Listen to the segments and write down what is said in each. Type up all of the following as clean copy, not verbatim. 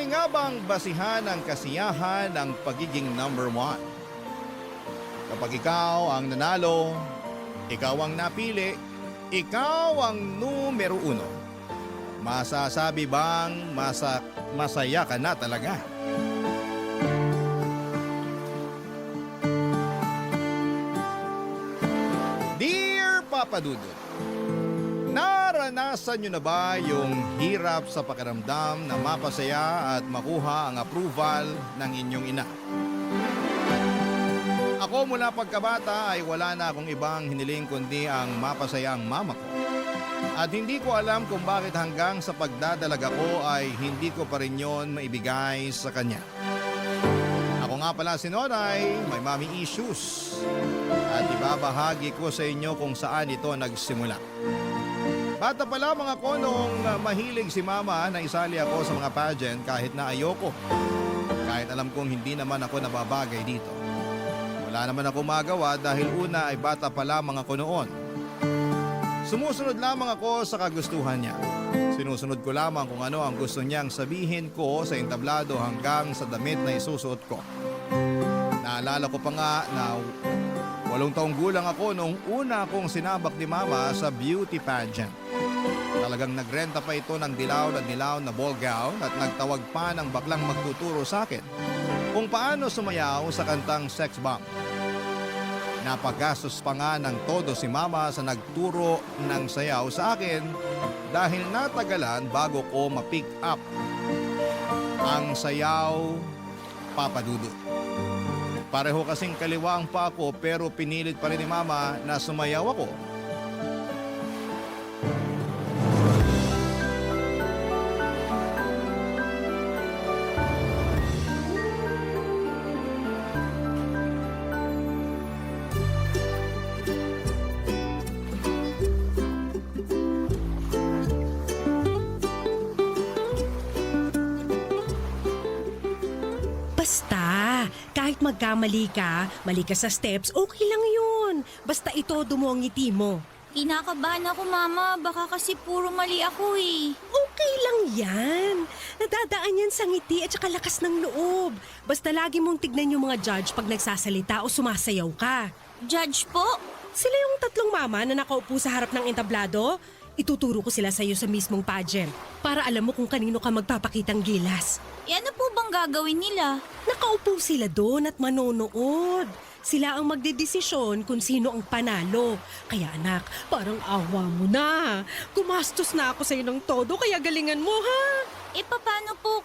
nga bang basihan ang kasiyahan ng pagiging number one? Kapag ikaw ang nanalo, ikaw ang napili, ikaw ang numero uno. Masasabi bang masaya ka na talaga? Dear Papa Dudut, naranasan nyo na ba yung hirap sa pakiramdam na mapasaya at makuha ang approval ng inyong ina? Ako mula pagkabata ay wala na akong ibang hiniling kundi ang mapasaya ang mama ko. At hindi ko alam kung bakit hanggang sa pagdadalaga ko ay hindi ko pa rin yon maibigay sa kanya. Ako nga pala si Noray, may mommy issues. At ibabahagi ko sa inyo kung saan ito nagsimula. Bata pa lamang ako nung mahilig si mama na isali ako sa mga pageant kahit na ayoko. Kahit alam kong hindi naman ako nababagay dito. Wala naman ako magawa dahil una ay bata pa lamang ako noon. Sumusunod lamang ako sa kagustuhan niya. Sinusunod ko lamang kung ano ang gusto niyang sabihin ko sa entablado hanggang sa damit na isusuot ko. Naalala ko pa nga na 8 taong gulang ako noong una akong sinabak ni mama sa beauty pageant. Talagang nagrenta pa ito ng dilaw na ball gown at nagtawag pa ng baklang magtuturo sa akin kung paano sumayaw sa kantang Sex Bomb. Napagastos pa nga ng todo si mama sa nagturo ng sayaw sa akin dahil natagalan bago ko ma-pick up ang sayaw Papa Dudut. Pareho kasing kaliwa ang pa ako pero pinilit pa rin ni mama na sumayaw ako. Basta, kahit magkamali ka, mali ka sa steps, okay lang yun. Basta itodo mo ang ngiti mo. Kinakabahan ako, Mama. Baka kasi puro mali ako eh. Okay lang yan. Nadadaan yan sa ngiti at saka lakas ng loob. Basta lagi mong tignan yung mga judge pag nagsasalita o sumasayaw ka. Judge po? Sila yung 3 mama na nakaupo sa harap ng entablado. Ituturo ko sila sa iyo sa mismong pageant para alam mo kung kanino ka magpapakitang gilas. Ano po bang gagawin nila? Nakaupo sila doon at manonood. Sila ang magdedesisyon kung sino ang panalo. Kaya anak, parang awa mo na. Gumastos na ako sa'yo ng todo, kaya galingan mo ha. Paano po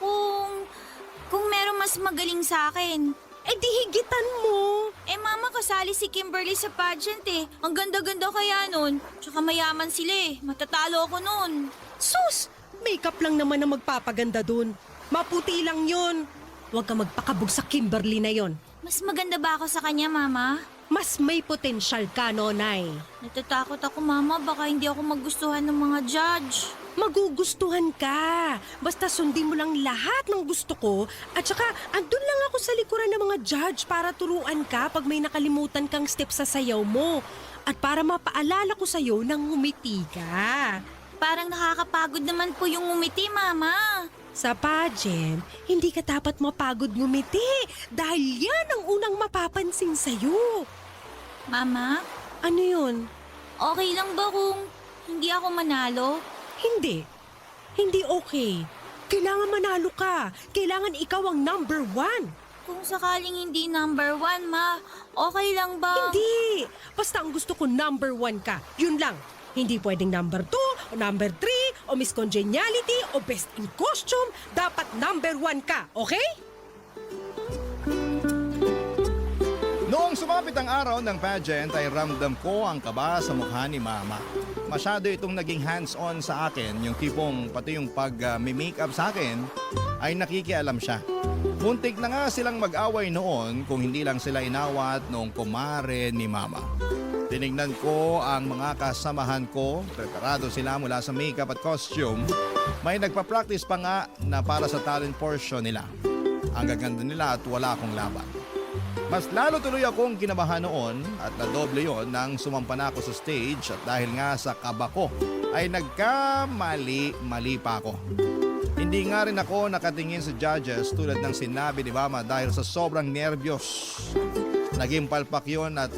kung meron mas magaling sa akin? Di higitan mo. Mama, kasali si Kimberly sa pageant eh. Ang ganda-ganda kaya nun. Tsaka mayaman sila eh. Matatalo ako nun. Sus, makeup lang naman ang magpapaganda doon. Maputi lang yun. Huwag ka magpakabog sa Kimberly na yon. Mas maganda ba ako sa kanya, Mama? Mas may potensyal ka, Nonay. Natatakot ako, Mama. Baka hindi ako magustuhan ng mga judge. Magugustuhan ka. Basta sundin mo lang lahat ng gusto ko at saka andun lang ako sa likuran ng mga judge para turuan ka pag may nakalimutan kang step sa sayaw mo at para mapaalala ko sa'yo nang ngumiti ka. Parang nakakapagod naman po yung ngumiti, Mama. Sa pageant, hindi ka dapat mapagod ngumiti dahil yan ang unang mapapansin sa'yo. Mama, Ano yun? okay lang ba kung hindi ako manalo? Hindi. Hindi okay. Kailangan manalo ka. Kailangan ikaw ang number 1. Kung sakaling hindi number 1, Ma, okay lang ba? Hindi! Basta ang gusto ko number 1 ka. Yun lang. Hindi pwedeng number 2, o number 3, o Miss Congeniality, o Best in Costume. Dapat number 1 ka, okay? Noong sumapit ang araw ng pageant ay ramdam ko ang kaba sa mukha ni mama. Masyado itong naging hands-on sa akin, yung tipong pati yung pag-makeup sa akin ay nakikialam siya. Muntik na nga silang mag-away noon kung hindi lang sila inawat noong kumare ni mama. Tinignan ko ang mga kasamahan ko, preparado sila mula sa makeup at costume. May nagpa-practice pa nga na para sa talent portion nila. Ang gaganda nila at wala akong laban. Mas lalo tuloy akong kinabahan noon at nadoble yon nang sumampa na ako sa stage at dahil nga sa kaba ko ay nagkamali-mali pa ako. Hindi nga rin ako nakatingin sa judges tulad ng sinabi ni Mama dahil sa sobrang nervyos. Naging palpak yun at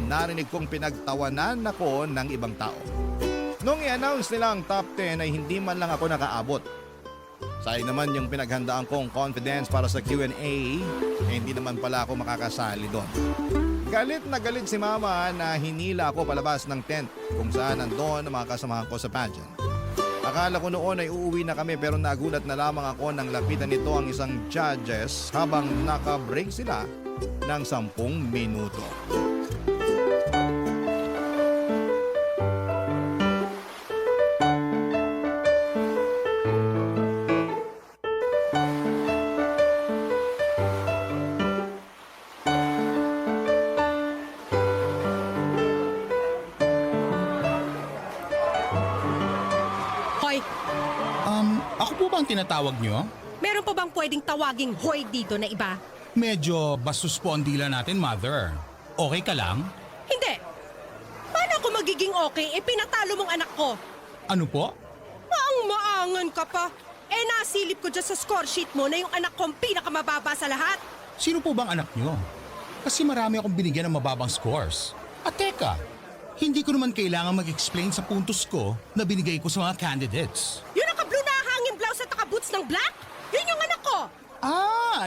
narinig kong pinagtawanan ako ng ibang tao. Nung i-announce nila ang top 10 ay hindi man lang ako nakaabot. Sayang naman yung pinaghandaan kong confidence para sa Q&A, hindi naman pala ako makakasali doon. Galit na galit si Mama na hinila ako palabas ng tent kung saan nandoon ang mga kasamahan ko sa pageant. Akala ko noon ay uuwi na kami pero nagulat na lamang ako nang lapitan nito ang isang judges habang naka-break sila ng 10 minuto. Hoy, Ako po ba ang tinatawag nyo? meron pa bang pwedeng tawaging hoy dito na iba? Medyo bastos po ang dila natin, Mother. Okay ka lang? Hindi. Paano ako magiging okay? Pinatalo mong anak ko. Ano po? Maang-maangan ka pa. Nasilip ko dyan sa score sheet mo na yung anak ko ang pinakamababa sa lahat. Sino po bang anak nyo? Kasi marami akong binigyan ng mababang scores. At teka, hindi ko naman kailangan mag-explain sa puntos ko na binigay ko sa mga candidates. Yung naka-blue na hanging blouse at naka-boots ng black? Yun yung anak ko.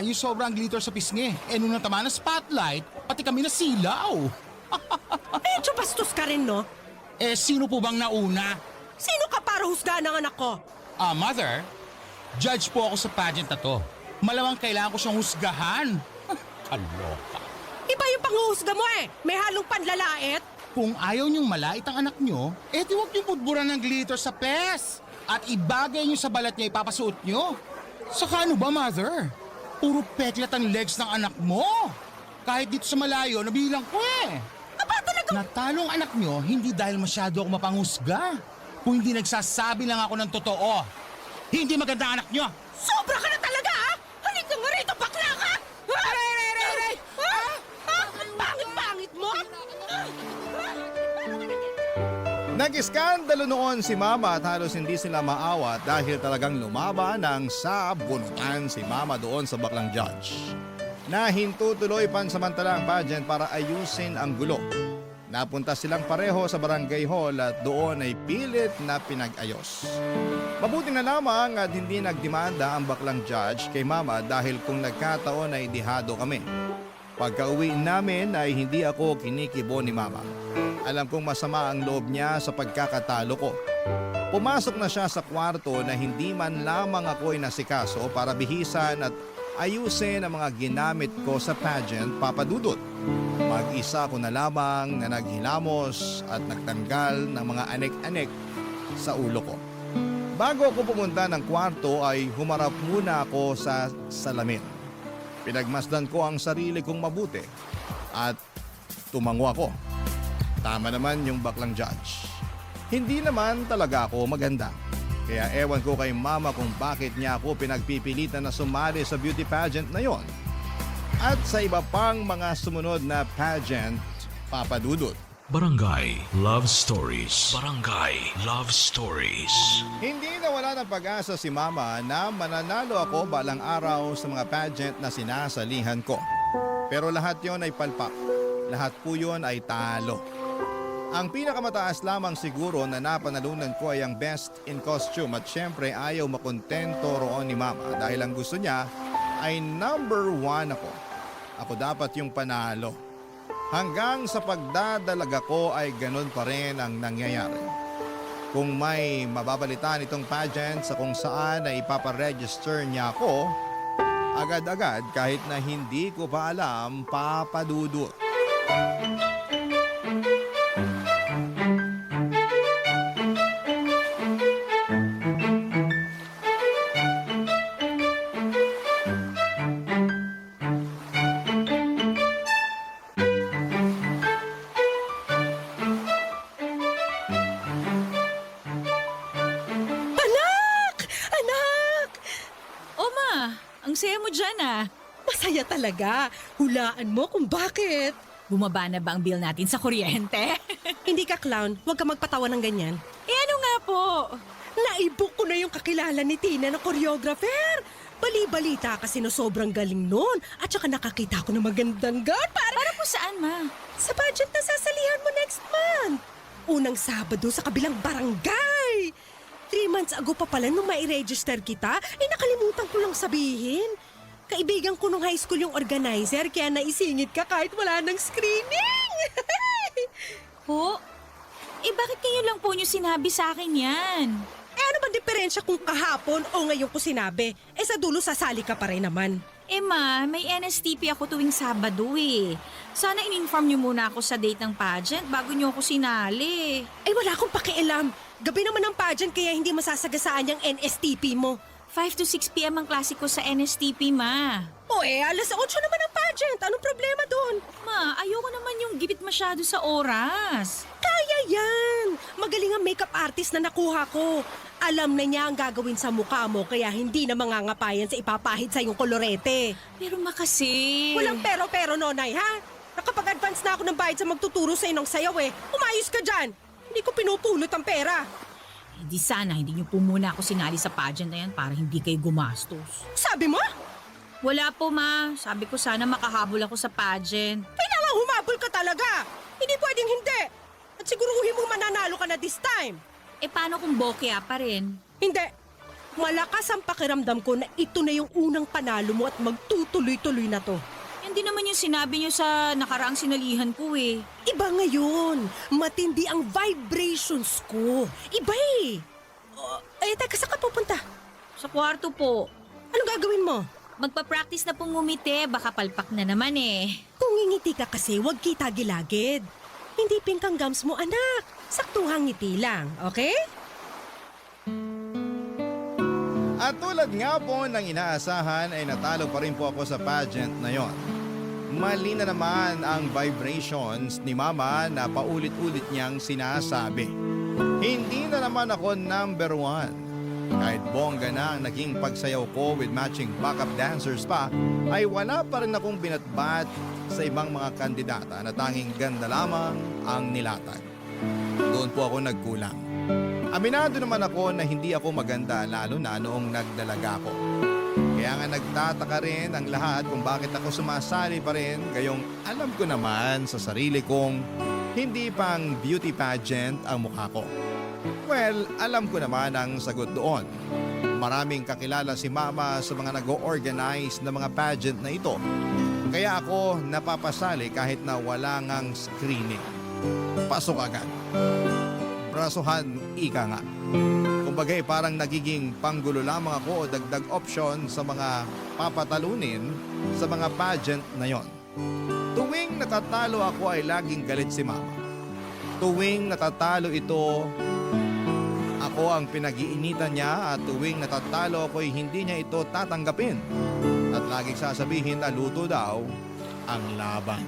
Yung sobrang glitter sa pisngi. Nung natama ng spotlight, pati kami nasilaw. Medyo bastos ka rin, no? Sino po bang nauna? Sino ka para husgahan ng anak ko? Mother, judge po ako sa pageant na to. Malamang kailangan ko siyang husgahan. Kaloka. Iba yung panghuhusga mo eh. May halong panlalait. Kung ayaw niyong malait ang anak niyo, di huwag niyong pudburan ng glitter sa pes. At ibagay niyo sa balat niya ipapasuot niyo. Saka ano ba, Mother? Puro peklat ang legs ng anak mo. Kahit dito sa malayo, nabilang ko eh. Aba talaga? Natalo ang anak niyo hindi dahil masyado ako mapanghusga. Kung hindi nagsasabi lang ako ng totoo. Hindi maganda ang anak niyo. Sobra ka na talaga ha? Halika nga rito, bakla ka! Aray! Ang pangit-pangit mo! Nag-iskandalo noon si Mama at halos hindi sila maawat dahil talagang lumaban ng sabunutan si Mama doon sa baklang judge. Nahinto tuloy pansamantala ang pageant para ayusin ang gulo. Napunta silang pareho sa barangay hall at doon ay pilit na pinag-ayos. Mabuti na lamang at hindi nagdemanda ang baklang judge kay Mama dahil kung nagkataon ay dihado kami. Pagka-uwi namin ay hindi ako kinikibo ni Mama. Alam kong masama ang loob niya sa pagkakatalo ko. Pumasok na siya sa kwarto na hindi man lamang ako inasikaso para bihisan at ayusin ang mga ginamit ko sa pageant, Papa Dudut. Mag-isa ko na lamang na naghilamos at nagtanggal ng mga anek-anek sa ulo ko. Bago ako pumunta ng kwarto ay humarap muna ako sa salamin. Pinagmasdan ko ang sarili kong mabuti at tumango ako. Tama naman yung baklang judge. Hindi naman talaga ako maganda. Kaya ewan ko kay Mama kung bakit niya ako pinagpipilitan na sumali sa beauty pageant na yon. At sa iba pang mga sumunod na pageant, Papa Dudut. Barangay Love Stories. Barangay Love Stories. Hindi nawala ng pag-asa si Mama na mananalo ako balang araw sa mga pageant na sinasalihan ko. Pero lahat yon ay palpak. Lahat po yon ay talo. Ang pinakamataas lamang siguro na napanalunan ko ay ang best in costume at syempre ayaw makontento roon ni Mama dahil ang gusto niya ay number 1 ako. Ako dapat yung panalo. Hanggang sa pagdadalaga ko ay ganun pa rin ang nangyayari. Kung may mababalitaan itong pageant sa kung saan ay ipaparegister niya ako, agad-agad kahit na hindi ko pa alam, Papa Dudut. Ang saya mo dyan ah. Masaya talaga. Hulaan mo kung bakit. Bumaba na ba ang bill natin sa kuryente? Hindi ka clown, huwag ka magpatawa ng ganyan. Ano nga po? Naibok ko na yung kakilala ni Tina na choreographer. Bali-balita kasi na sobrang galing nun. At saka nakakita ko ng magandang gown Para po saan, ma? sa pageant na sasalihan mo next month. Unang Sabado sa kabilang barangay. 3 months ago pa pala nung mai-register kita, nakalimutan ko lang sabihin. Kaibigan ko nung high school yung organizer, kaya naisingit ka kahit wala ng screening. Po? Bakit kayo lang po niyo sinabi sa akin yan? Ano ba diferensya kung kahapon o ngayon ko sinabi? Sa dulo sasali ka pa rin naman. Ma, may NSTP ako tuwing Sabado eh. Sana in-inform niyo muna ako sa date ng pageant bago niyo ako sinali. Wala akong pakialam. Gabi naman ang pageant kaya hindi masasagasaan yung NSTP mo. 5 to 6 p.m. ang klase ko sa NSTP, ma. Alas 8 naman ang pageant. Anong problema doon? Ma, ayoko naman yung gipit masyado sa oras. Kaya yan! Magaling ang makeup artist na nakuha ko. Alam na niya ang gagawin sa mukha mo kaya hindi na mangangapayan sa ipapahid sa iyong kolorete. Pero ma kasi... Walang pero-pero, Nonay, ha? Nakapag-advance na ako ng bayad sa magtuturo sa inong sayaw eh. Umayos ka dyan! Hindi ko pinupulot ang pera. Di sana hindi niyo po muna ako sinali sa pageant na yan para hindi kayo gumastos. Sabi mo? Wala po, ma. Sabi ko sana makahabol ako sa pageant. Kailangan humabol ka talaga. Hindi pwedeng hindi. At siguruhin mong mananalo ka na this time. Paano kung bokeh pa rin? Hindi. Malakas ang pakiramdam ko na ito na yung unang panalo mo at magtutuloy-tuloy na to. Yan din naman yung sinabi niyo sa nakaraang sinalihan ko eh. Iba ngayon. Matindi ang vibrations ko. Iba eh. Teka, saan ka pupunta? Sa kwarto po. Anong gagawin mo? Magpa-practice na pong ngumiti. Baka palpak na naman eh. Kung ngingiti ka kasi, huwag kita gilagid. Hindi pink ang gums mo, anak. Saktuhang ngiti lang, okay? At tulad nga po ng inaasahan ay natalo pa rin po ako sa pageant na yon. Mali na naman ang vibrations ni Mama na paulit-ulit niyang sinasabi. Hindi na naman ako number 1. Kahit bongga na ang naging pagsayaw ko with matching backup dancers pa, ay wala pa rin akong binatbat sa ibang mga kandidata na tanging ganda lamang ang nilatag. Doon po ako nagkulang. Aminado naman ako na hindi ako maganda lalo na noong nagdalaga ko. Kaya nga nagtataka rin ang lahat kung bakit ako sumasali pa rin gayong alam ko naman sa sarili kong hindi pang beauty pageant ang mukha ko. Well, alam ko naman ang sagot doon. Maraming kakilala si Mama sa mga nag-o-organize na mga pageant na ito. Kaya ako napapasali kahit na wala ngang screening. Pasok agad. Brasuhan, ika nga. Kumbagay parang nagiging panggulo lamang ako o dagdag option sa mga papatalunin sa mga pageant na yon. Tuwing natatalo ako ay laging galit si Mama. Tuwing natatalo ito, ako ang pinag-iinitan niya at tuwing natatalo ako ay hindi niya ito tatanggapin. At laging sasabihin na luto daw ang laban.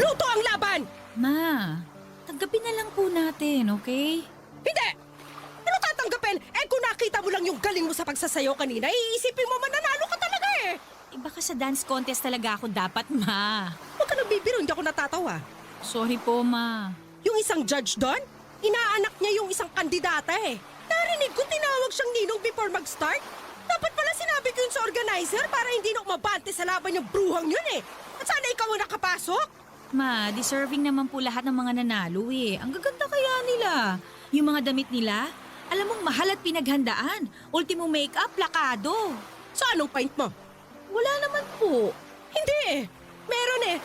Luto ang laban! Ma, tanggapin na lang po natin, okay? Hindi! Ano tatanggapin? Kung nakita mo lang yung galing mo sa pagsasayaw kanina, iisipin mo mananalo ka talaga eh! Baka sa dance contest talaga ako dapat, ma. Huwag ka nagbibiro, hindi ako natatawa. Sorry po, ma. Yung isang judge doon, inaanak niya yung isang kandidata eh. Narinig ko tinawag siyang ninong before mag-start. Dapat pala sinabi ko yun sa organizer para hindi na umabante sa laban yung bruhang yun eh. At sana ikaw ang nakapasok. Ma, deserving naman po lahat ng mga nanalo eh. Ang gaganda kaya nila. Yung mga damit nila, alam mong mahal at pinaghandaan. Ultimo makeup, plakado. So anong point mo? Wala naman po. Hindi eh. Meron eh.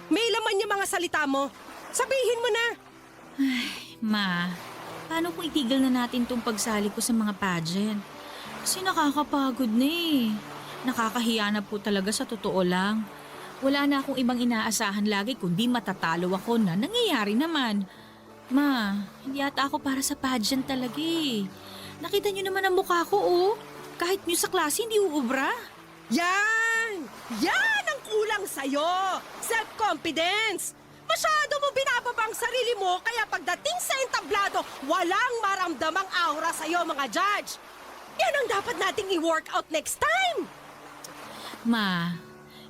May laman yung mga salita mo. Sabihin mo na. Ma, paano kung itigil na natin tong pagsali ko sa mga pageant? Kasi nakakapagod na eh. Nakakahiya na po talaga sa totoo lang. Wala na akong ibang inaasahan lagi kundi matatalo ako na nangyayari naman. Ma, hindi ata ako para sa pageant talaga eh. Nakita niyo naman ang mukha ko oh. Kahit niyo sa klase hindi uubra. Yan! Yan ang kulang sa'yo! Self-confidence! Masyado mo binababa ang sarili mo, kaya pagdating sa entablado, walang maramdamang aura sa'yo, mga judge. Yan ang dapat nating i-work out next time. Ma,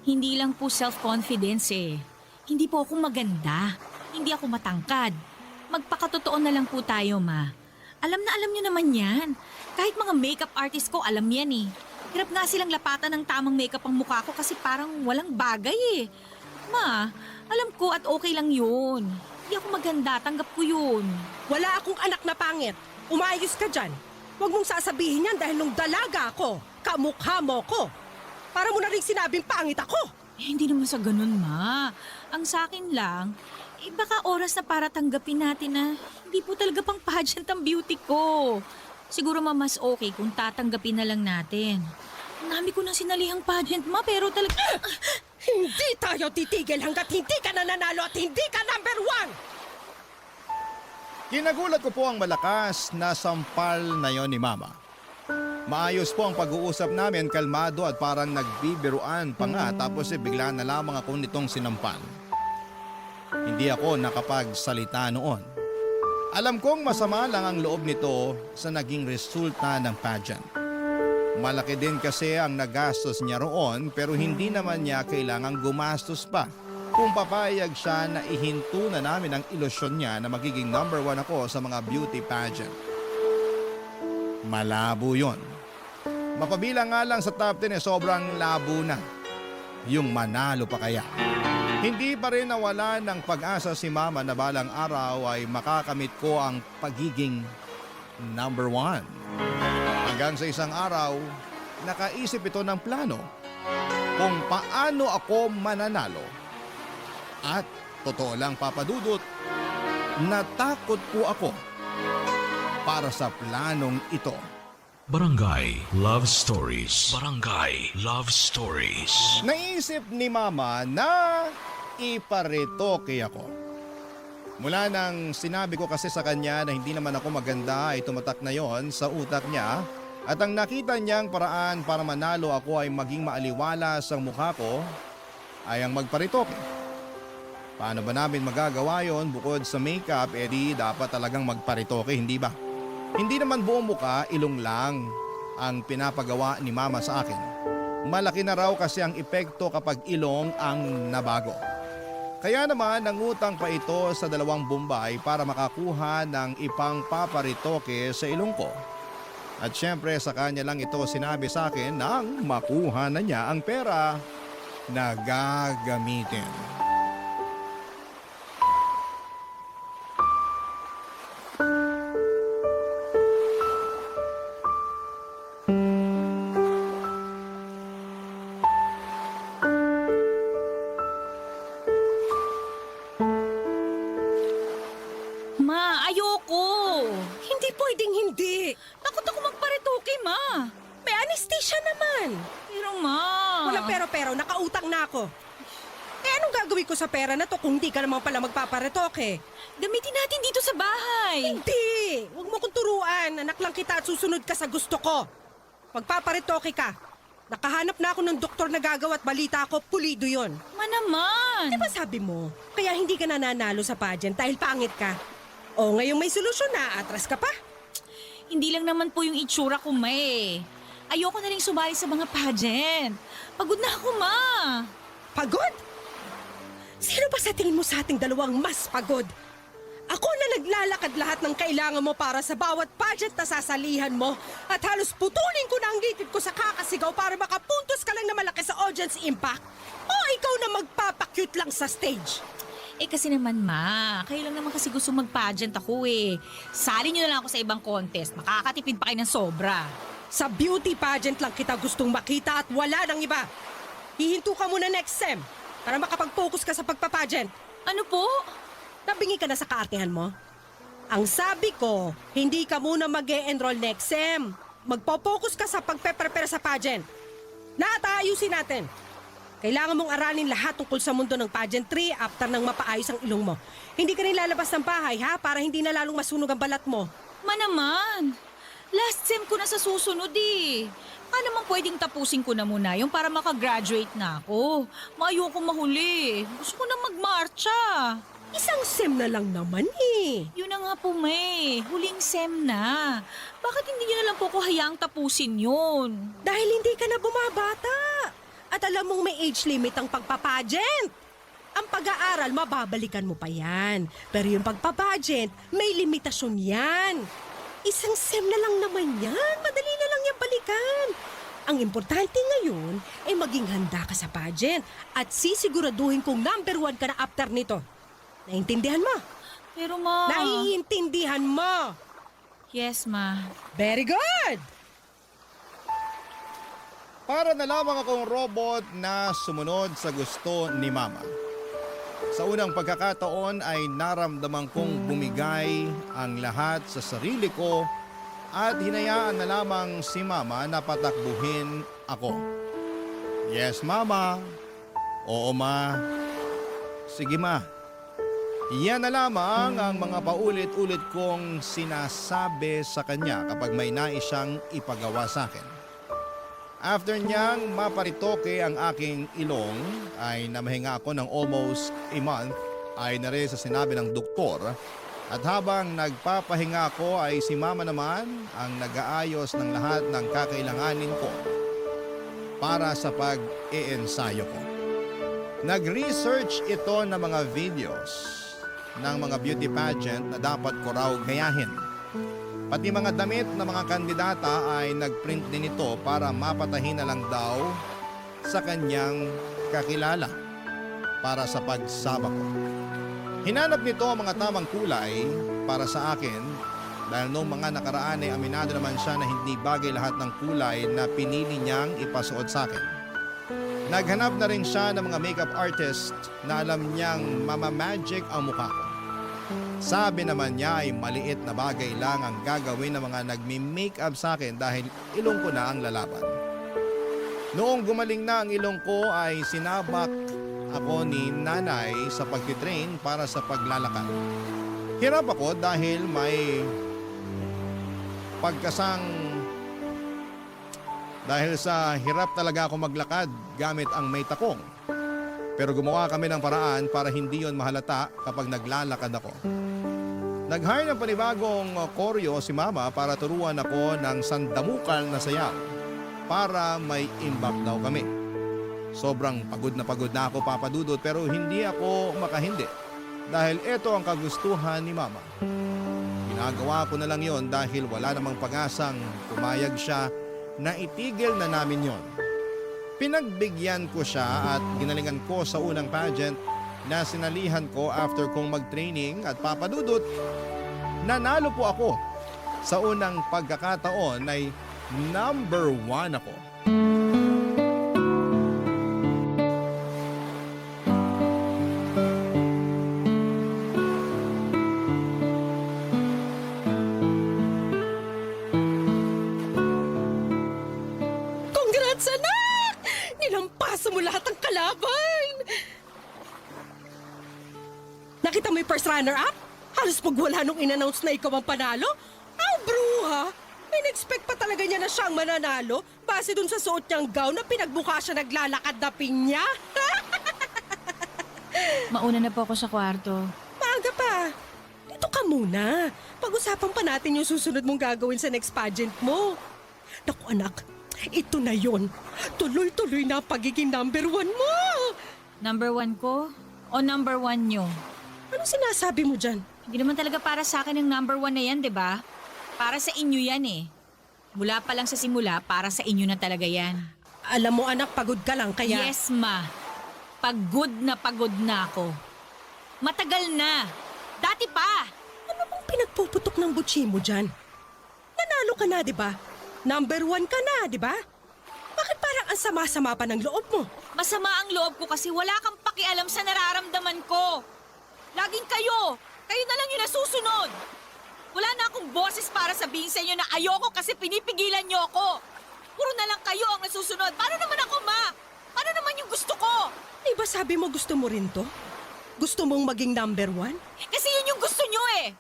hindi lang po self-confidence eh. Hindi po ako maganda. Hindi ako matangkad. Magpakatotoo na lang po tayo, Ma. Alam na alam niyo naman yan. Kahit mga makeup artist ko, alam yan eh. Hirap nga silang lapatan ng tamang makeup ang mukha ko kasi parang walang bagay eh. Ma, alam ko at okay lang yun. Hindi ako maganda, tanggap ko yun. Wala akong anak na pangit. Umayos ka dyan. Huwag mong sasabihin yan dahil nung dalaga ako, kamukha mo ko. Para mo na rin sinabing pangit ako. Hindi naman sa ganun, Ma. Ang sa akin lang, baka oras na para tanggapin natin na hindi po talaga pang pageant ang beauty ko. Siguro, Ma, mas okay kung tatanggapin na lang natin. Ang dami ko na sinalihang pageant, Ma, pero talaga... Hindi tayo titigil hanggat hindi ka nananalo at hindi ka number 1! Kinagulat ko po ang malakas na sampal na yon ni Mama. Maayos po ang pag-uusap namin, kalmado at parang nagbibiruan pa nga tapos bigla na lamang ako nitong sinampal. Hindi ako nakapagsalita noon. Alam kong masama lang ang loob nito sa naging resulta ng pageant. Malaki din kasi ang nagastos niya roon pero hindi naman niya kailangang gumastos pa kung papayag siya na ihinto na namin ang ilusyon niya na magiging number 1 ako sa mga beauty pageant. Malabo yun. Mapabilang nga lang sa top 10 sobrang labo na. Yung manalo pa kaya. Hindi pa rin nawala ng pag-asa si Mama na balang araw ay makakamit ko ang pagiging number 1. Hanggang sa isang araw, nakaisip ito ng plano kung paano ako mananalo. At totoo lang, Papa Dudut, natakot po ako para sa planong ito. Barangay Love Stories. Barangay Love Stories. Naisip ni Mama na iparetoke ako. Mula nang sinabi ko kasi sa kanya na hindi naman ako maganda ay tumatak na yon sa utak niya at ang nakita niyang paraan para manalo ako ay maging maaliwalas ang mukha ko ay ang magparitoke. Paano ba namin magagawa yon bukod sa makeup, di dapat talagang magparitoke, hindi ba? Hindi naman buong mukha, ilong lang ang pinapagawa ni Mama sa akin. Malaki na raw kasi ang epekto kapag ilong ang nabago. Kaya naman nangutang pa ito sa 2 Bombay para makakuha ng ipang paparitoke sa ilong ko. At syempre sa kanya lang ito sinabi sa akin nang makuha na niya ang pera na gagamitin. Ma, ayoko! Hindi pwedeng hindi. Takot ako magparitoke, Ma. May anesthesia naman. Pero, Ma... Walang pero-pero, nakautang na ako. Anong gagawin ko sa pera na to kung hindi ka naman pala magpaparetoke? Gamitin natin dito sa bahay. Hindi! Huwag mo kong turuan. Anak lang kita at susunod ka sa gusto ko. Magpaparetoke ka. Nakahanap na ako ng doktor na gagawa at balita ko, pulido yon. Ma naman. Di ba sabi mo, kaya hindi ka nananalo sa pageant dahil pangit ka? O ngayong may solusyon na, atras ka pa? Hindi lang naman po yung itsura ko, Ma eh. Ayoko na rin sumali sa mga pageant. Pagod na ako, Ma. Pagod? Sino ba sa tingin mo sa ating dalawang mas pagod? Ako na naglalakad lahat ng kailangan mo para sa bawat pageant na sasalihan mo at halos putulin ko na ang gitid ko sa kakasigaw para makapuntos ka lang na malaki sa audience impact o ikaw na magpapakyut lang sa stage. Eh kasi naman, Ma, kayo lang naman kasi gusto mag-pageant ako eh. Sali niyo na lang ako sa ibang contest. Makakatipid pa kayo ng sobra. Sa beauty pageant lang kita gustong makita at wala nang iba. Hihinto ka muna next sem para makapag-focus ka sa pagpapageant. Ano po? Nabingi ka na sa kaartehan mo? Ang sabi ko, hindi ka muna mag-e-enroll next sem. Magpo-focus ka sa pagpe-prepare sa pageant. Lahat aayusin natin. Kailangan mong aralin lahat tungkol sa mundo ng pageantry after nang mapaayos ang ilong mo. Hindi ka rin lalabas ng bahay, ha? Para hindi na lalong masunog ang balat mo. Ma naman. Last sem ko na sa susunod eh. Baka naman pwedeng tapusin ko na muna yung para makagraduate na ako. Ayoko mahuli. Gusto ko na magmarcha. Isang sem na lang naman eh. Yun na nga po, May. Huling sem na. Bakit hindi niyo na lang po ko hayaang tapusin yun? Dahil hindi ka na bumabata. At alam mong may age limit ang pagpapageant. Ang pag-aaral, mababalikan mo pa yan. Pero yung pagpapageant, may limitasyon yan. Isang sem na lang naman yan. Madali na lang yan balikan. Ang importante ngayon ay maging handa ka sa pageant at sisiguraduhin kung number 1 ka na after nito. Naintindihan mo? Pero Ma... Naiintindihan mo. Yes, Ma. Very good! Para na lamang akong robot na sumunod sa gusto ni Mama. Sa unang pagkakataon ay naramdaman kong bumigay ang lahat sa sarili ko at hinayaan na lamang si Mama na patakbuhin ako. Yes, Mama. Oo, Ma. Sige, Ma. Yan na lamang ang mga paulit-ulit kong sinasabi sa kanya kapag may nais siyang ipagawa sa akin. After niyang maparitoke ang aking ilong ay namahinga ako ng almost a month ay na rin sa sinabi ng doktor. At habang nagpapahinga ako ay si Mama naman ang nag-aayos ng lahat ng kakailanganin ko para sa pag-iensayo ko. Nag-research ito ng mga videos ng mga beauty pageant na dapat ko raw gayahin. Pati mga damit ng mga kandidata ay nagprint din ito para mapatahin na lang daw sa kanyang kakilala para sa pagsabak ko. Hinanap nito ang mga tamang kulay para sa akin dahil noong mga nakaraan ay aminado naman siya na hindi bagay lahat ng kulay na pinili niyang ipasuot sa akin. Naghanap na rin siya ng mga makeup artist na alam niyang mamamagic ang mukha ko. Sabi naman niya ay maliit na bagay lang ang gagawin ng mga nagmi-makeup sa akin dahil ilong ko na ang lalaban. Noong gumaling na ang ilong ko ay sinabak ako ni nanay sa pagtitrain para sa paglalakad. Hirap ako dahil may dahil sa hirap talaga ako maglakad gamit ang may takong. Pero gumawa kami ng paraan para hindi yon mahalata kapag naglalakad ako. Nag-hire ng panibagong koryo si Mama para turuan ako ng sandamukal na sayaw para may imbak daw kami. Sobrang pagod na ako, Papa Dudut, pero hindi ako makahindi dahil ito ang kagustuhan ni Mama. Ginagawa ko na lang yon dahil wala namang pag-asang pumayag siya na itigil na namin yon. Pinagbigyan ko siya at ginalingan ko sa unang pageant na sinalihan ko after kong mag-training at Papa Dudut, nanalo po ako. Sa unang pagkakataon ay number 1 ako. Congrats, anak! Nilampasan mo lahat ng kalaban! Nakita mo yung first runner-up? Halos pag wala nung in-announce na ikaw ang panalo? Bruha! In-expect pa talaga niya na siyang mananalo base dun sa suot niyang gown na pinagbuka siya naglalakad na pinya. Mauna na po ako sa kwarto. Maaga pa. Dito ka muna. Pag-usapan pa natin yung susunod mong gagawin sa next pageant mo. Naku anak, ito na yon. Tuloy-tuloy na ang pagiging number 1 mo. Number 1 ko o number 1 nyo? Anong sinasabi mo dyan? Hindi naman talaga para sa akin yung number 1 na yan, di ba? Para sa inyo yan eh. Mula pa lang sa simula, para sa inyo na talaga yan. Alam mo anak, pagod ka lang kaya... Yes, Ma. Pagod na ako. Matagal na. Dati pa. Ano bang pinagpuputok ng butsi mo dyan? Nanalo ka na, di ba? Number 1 ka na, di ba? Bakit parang ang sama-sama pa ng loob mo? Masama ang loob ko kasi wala kang pakialam sa nararamdaman ko. Laging kayo. Kayo na lang yung nasusunod. Wala na akong boses para sabihin sa inyo na ayoko kasi pinipigilan niyo ako. Puro na lang kayo ang nasusunod. Paano naman ako, Ma? Paano naman yung gusto ko? Di ba sabi mo gusto mo rin to? Gusto mong maging number 1? Kasi yun yung gusto nyo eh.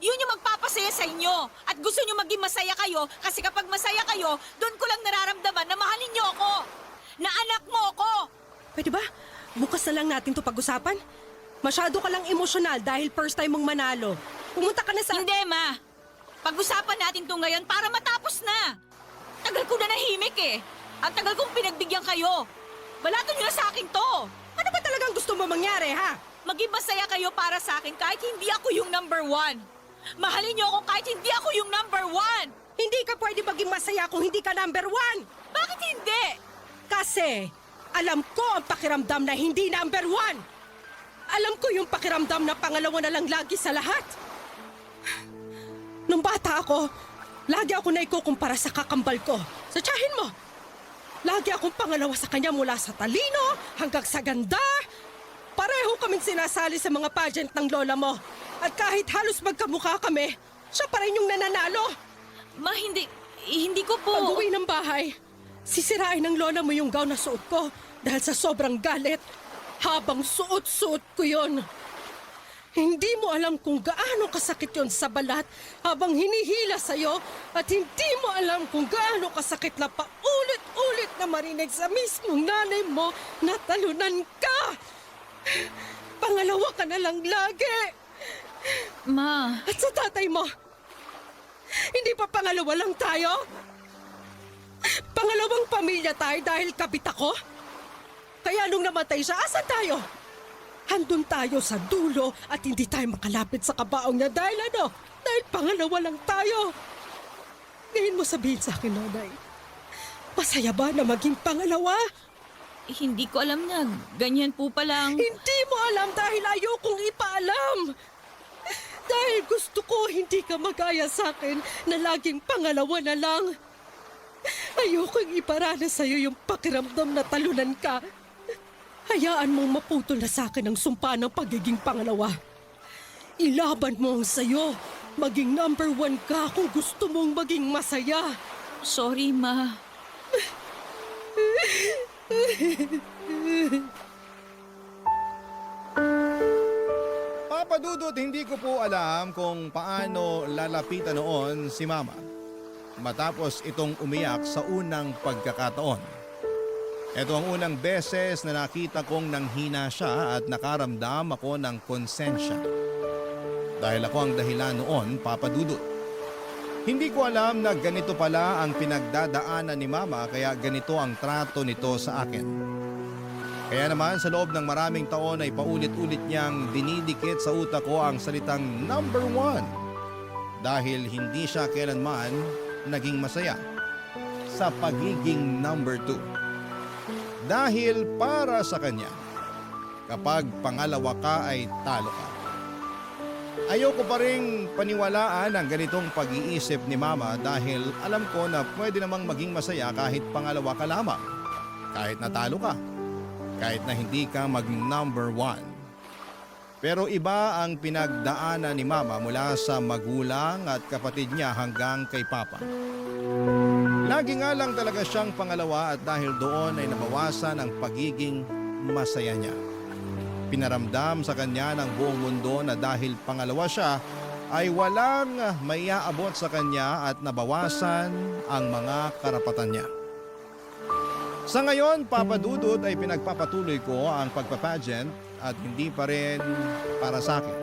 Yun yung magpapasaya sa inyo. At gusto nyo maging masaya kayo kasi kapag masaya kayo, doon ko lang nararamdaman na mahalin nyo ako. Na anak mo ako. Pwede ba? Bukas na lang natin to pag-usapan. Masyado ka lang emosyonal dahil first time mong manalo. Pumunta ka na sa... Hindi, Ma. Pag-usapan natin to ngayon para matapos na. Tagal ko na nahimik eh. Ang tagal kong pinagbigyan kayo. Balato niyo na sa akin to. Ano ba talagang gusto mo mangyari, ha? Maging masaya kayo para sa akin kahit hindi ako yung number 1. Mahalin niyo ako kahit hindi ako yung number 1. Hindi ka pwede maging masaya kung hindi ka number 1. Bakit hindi? Kasi alam ko ang pakiramdam na hindi number 1. Alam ko yung pakiramdam na pangalawa na lang lagi sa lahat. Nung bata ako, lagi ako naikukumpara sa kakambal ko. Sa tiyahin mo. Lagi akong pangalawa sa kanya mula sa talino hanggang sa ganda. Pareho kaming sinasali sa mga pageant ng lola mo. At kahit halos magkamukha kami, siya pa rin yung nananalo. Ma, hindi ko po... Pag-uwi ng bahay, sisirain ng lola mo yung gown na suot ko dahil sa sobrang galit. Habang suot-suot ko yon. Hindi mo alam kung gaano kasakit yon sa balat habang hinihila sa'yo at hindi mo alam kung gaano kasakit na paulit-ulit na marinig sa mismong nanay mo na talunan ka. Pangalawa ka na lang lagi. Ma, At sa tatay mo, hindi pa pangalawa lang tayo? Pangalawang pamilya tayo dahil kabit ako? Kaya nung namatay siya, asan tayo? Handun tayo sa dulo at hindi tayo makalapit sa kabaong niya dahil ano? Dahil pangalawa lang tayo. Ngayon mo sabihin sa akin, Nanay, masaya ba na maging pangalawa? hindi ko alam na ganyan po palang... Hindi mo alam dahil ayokong ipaalam. Dahil gusto ko hindi ka magaya sa akin na laging pangalawa na lang. Ayokong iparana sa'yo yung pakiramdam na talunan ka. Hayaan mong maputol na sa akin ang sumpa ng pagiging pangalawa. Ilaban mo ang sayo. Maging number 1 ka kung gusto mong maging masaya. Sorry, Ma. Papa Dudut, hindi ko po alam kung paano lalapitan noon si Mama matapos itong umiyak sa unang pagkakataon. Ito ang unang beses na nakita kong nanghina siya at nakaramdam ako ng konsensya. Dahil ako ang dahilan noon, Papa Dudut. Hindi ko alam na ganito pala ang pinagdadaanan ni Mama kaya ganito ang trato nito sa akin. Kaya naman sa loob ng maraming taon ay paulit-ulit niyang dinidikit sa utak ko ang salitang number 1 dahil hindi siya kailanman naging masaya sa pagiging number 2. Dahil para sa kanya, kapag pangalawa ka ay talo ka. Ayoko pa rin paniwalaan ang ganitong pag-iisip ni Mama dahil alam ko na pwede namang maging masaya kahit pangalawa ka lamang. Kahit natalo ka. Kahit na hindi ka maging number 1. Pero iba ang pinagdaanan ni Mama mula sa magulang at kapatid niya hanggang kay Papa. Lagi nga lang talaga siyang pangalawa at dahil doon ay nabawasan ang pagiging masaya niya. Pinaramdam sa kanya ng buong mundo na dahil pangalawa siya ay walang maiaabot sa kanya at nabawasan ang mga karapatan niya. Sa ngayon, Papa Dudut ay pinagpapatuloy ko ang pagpapageant at hindi pa rin para sa akin,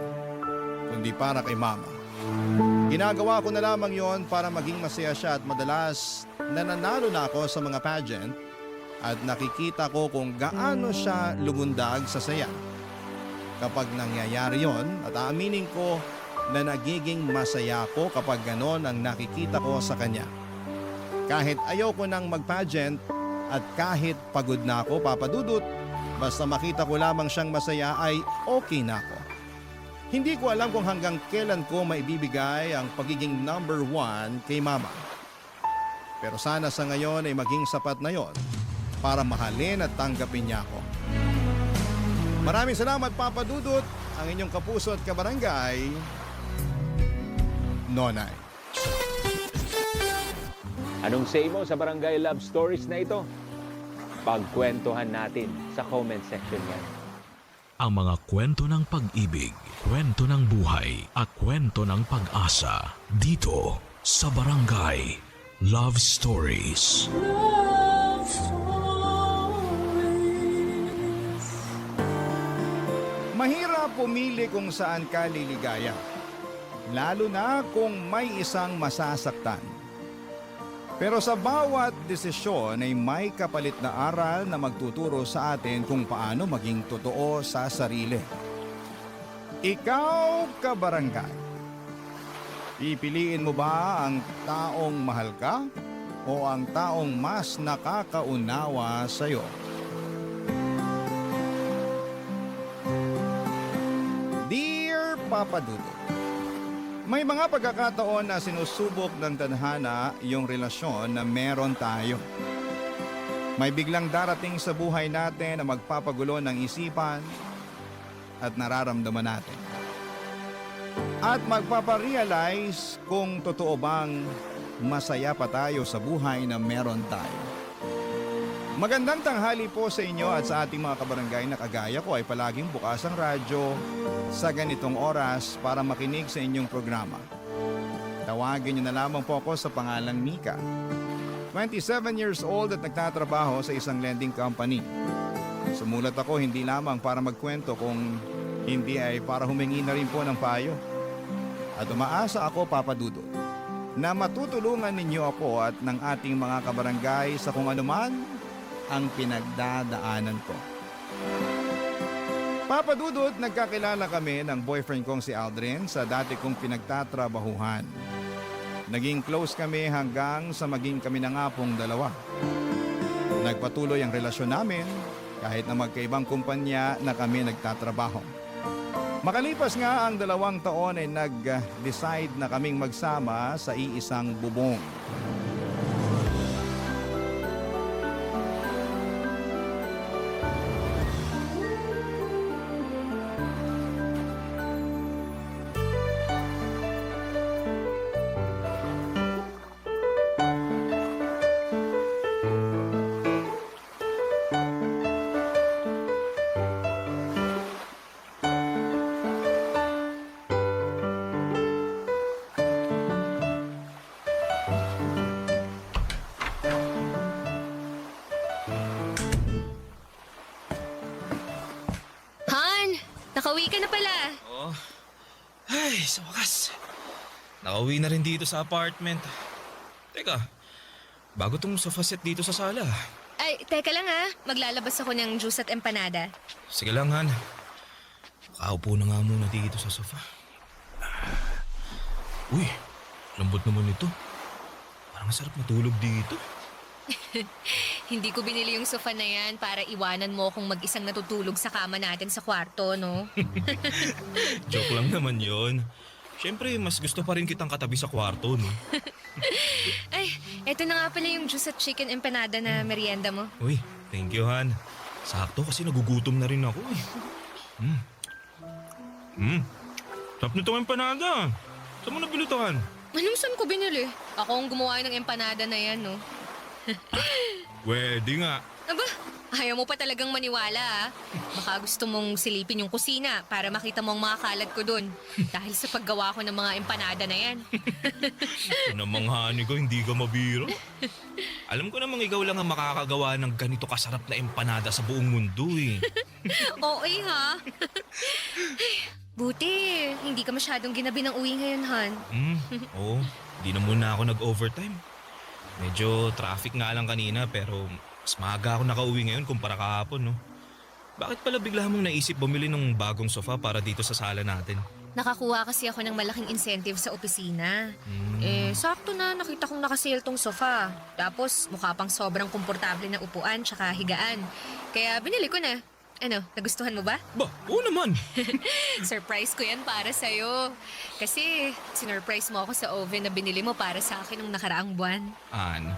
kundi para kay Mama. Ginagawa ko na lamang yon para maging masaya siya at madalas nananalo na ako sa mga pageant at nakikita ko kung gaano siya lumundag sa saya. Kapag nangyayari yon at aaminin ko na nagiging masaya ko kapag ganon ang nakikita ko sa kanya. Kahit ayoko nang mag-pageant at kahit pagod na ako, Papa Dudut, basta makita ko lamang siyang masaya ay okay na ako. Hindi ko alam kung hanggang kailan ko maibibigay ang pagiging number 1 kay Mama. Pero sana sa ngayon ay maging sapat na yon para mahalin at tanggapin niya ako. Maraming salamat, Papa Dudut, ang inyong kapuso at kabarangay, Nonay. Anong say mo sa Barangay Love Stories na ito? Pagkwentuhan natin sa comment section yan. Ang mga kwento ng pag-ibig, kwento ng buhay, at kwento ng pag-asa dito sa Barangay Love Stories. Mahirap pumili kung saan ka liligaya, lalo na kung may isang masasaktan. Pero sa bawat desisyon ay may kapalit na aral na magtuturo sa atin kung paano maging totoo sa sarili. Ikaw, kabarangay, pipiliin mo ba ang taong mahal ka o ang taong mas nakakaunawa sa'yo? Dear Papa Dudut, may mga pagkakataon na sinusubok ng tadhana yung relasyon na meron tayo. May biglang darating sa buhay natin na magpapagulo ng isipan at nararamdaman natin. At magpaparealize kung totoo bang masaya pa tayo sa buhay na meron tayo. Magandang tanghali po sa inyo at sa ating mga kabarangay na kagaya ko ay palaging bukas ang radyo sa ganitong oras para makinig sa inyong programa. Tawagin niyo na lamang po ako sa pangalang Mika. 27 years old at nagtatrabaho sa isang lending company. Sumulat ako hindi lamang para magkwento kung hindi ay para humingi na rin po ng payo. At umaasa ako, Papa Dudut, na matutulungan ninyo ako at ng ating mga kabarangay sa kung anuman ang pinagdadaanan ko. Papa Dudut, nagkakilala kami ng boyfriend kong si Aldrin sa dati kong pinagtatrabahuhan. Naging close kami hanggang sa maging kami na nga pong dalawa. Nagpatuloy ang relasyon namin kahit na magkaibang kumpanya na kami nagtatrabaho. Makalipas nga ang 2 taon ay nag-decide na kaming magsama sa iisang bubong. Han, nakauwi ka na pala. Oo. Ay, sa wakas. Nakauwi na rin dito sa apartment. Teka, bago tong sofa set dito sa sala. Ay, teka lang ha. Maglalabas ako ng juice at empanada. Sige lang, Han. Kaupo na nga muna dito sa sofa. Uy, lambot naman ito. Parang masarap matulog dito. Hindi ko binili yung sofa na yan para iwanan mo kung mag-isang natutulog sa kama natin sa kwarto, no? Joke lang naman yon. Siyempre, mas gusto pa rin kitang katabi sa kwarto, no? Ay, eto na nga pala yung juice at chicken empanada na merienda mo. Uy, thank you, Han. Sakto kasi nagugutom na rin ako, eh. Sarap nitong empanada. Saan mo nabili to, Han? Anong saan ko binili? Ako ang gumawa ng empanada na yan, no? Pwede nga. Aba, ayaw mo pa talagang maniwala, ha? Baka gusto mong silipin yung kusina para makita mo ang mga kalat ko dun. Dahil sa paggawa ko ng mga empanada na yan. Ito namang honey ko, hindi ka mabiro. Alam ko namang ikaw lang ang makakagawa ng ganito kasarap na empanada sa buong mundo, eh. Oo, ha? Buti, hindi ka masyadong ginabi ng uwi ngayon, Han. Oo, di na muna ako nag-overtime. Medyo traffic nga lang kanina pero mas maaga ako nakauwi ngayon kumpara kahapon, no? Bakit pala bigla mong naisip bumili ng bagong sofa para dito sa sala natin? Nakakuha kasi ako ng malaking incentive sa opisina. Sakto na nakita kong nakasale tong sofa. Tapos mukha pang sobrang komportable na upuan tsaka higaan. Kaya binili ko na. Ano, nagustuhan mo ba? Ba, oo naman. Surprise ko yan para sa'yo. Kasi sinurprise mo ako sa oven na binili mo para sa akin nung nakaraang buwan. An,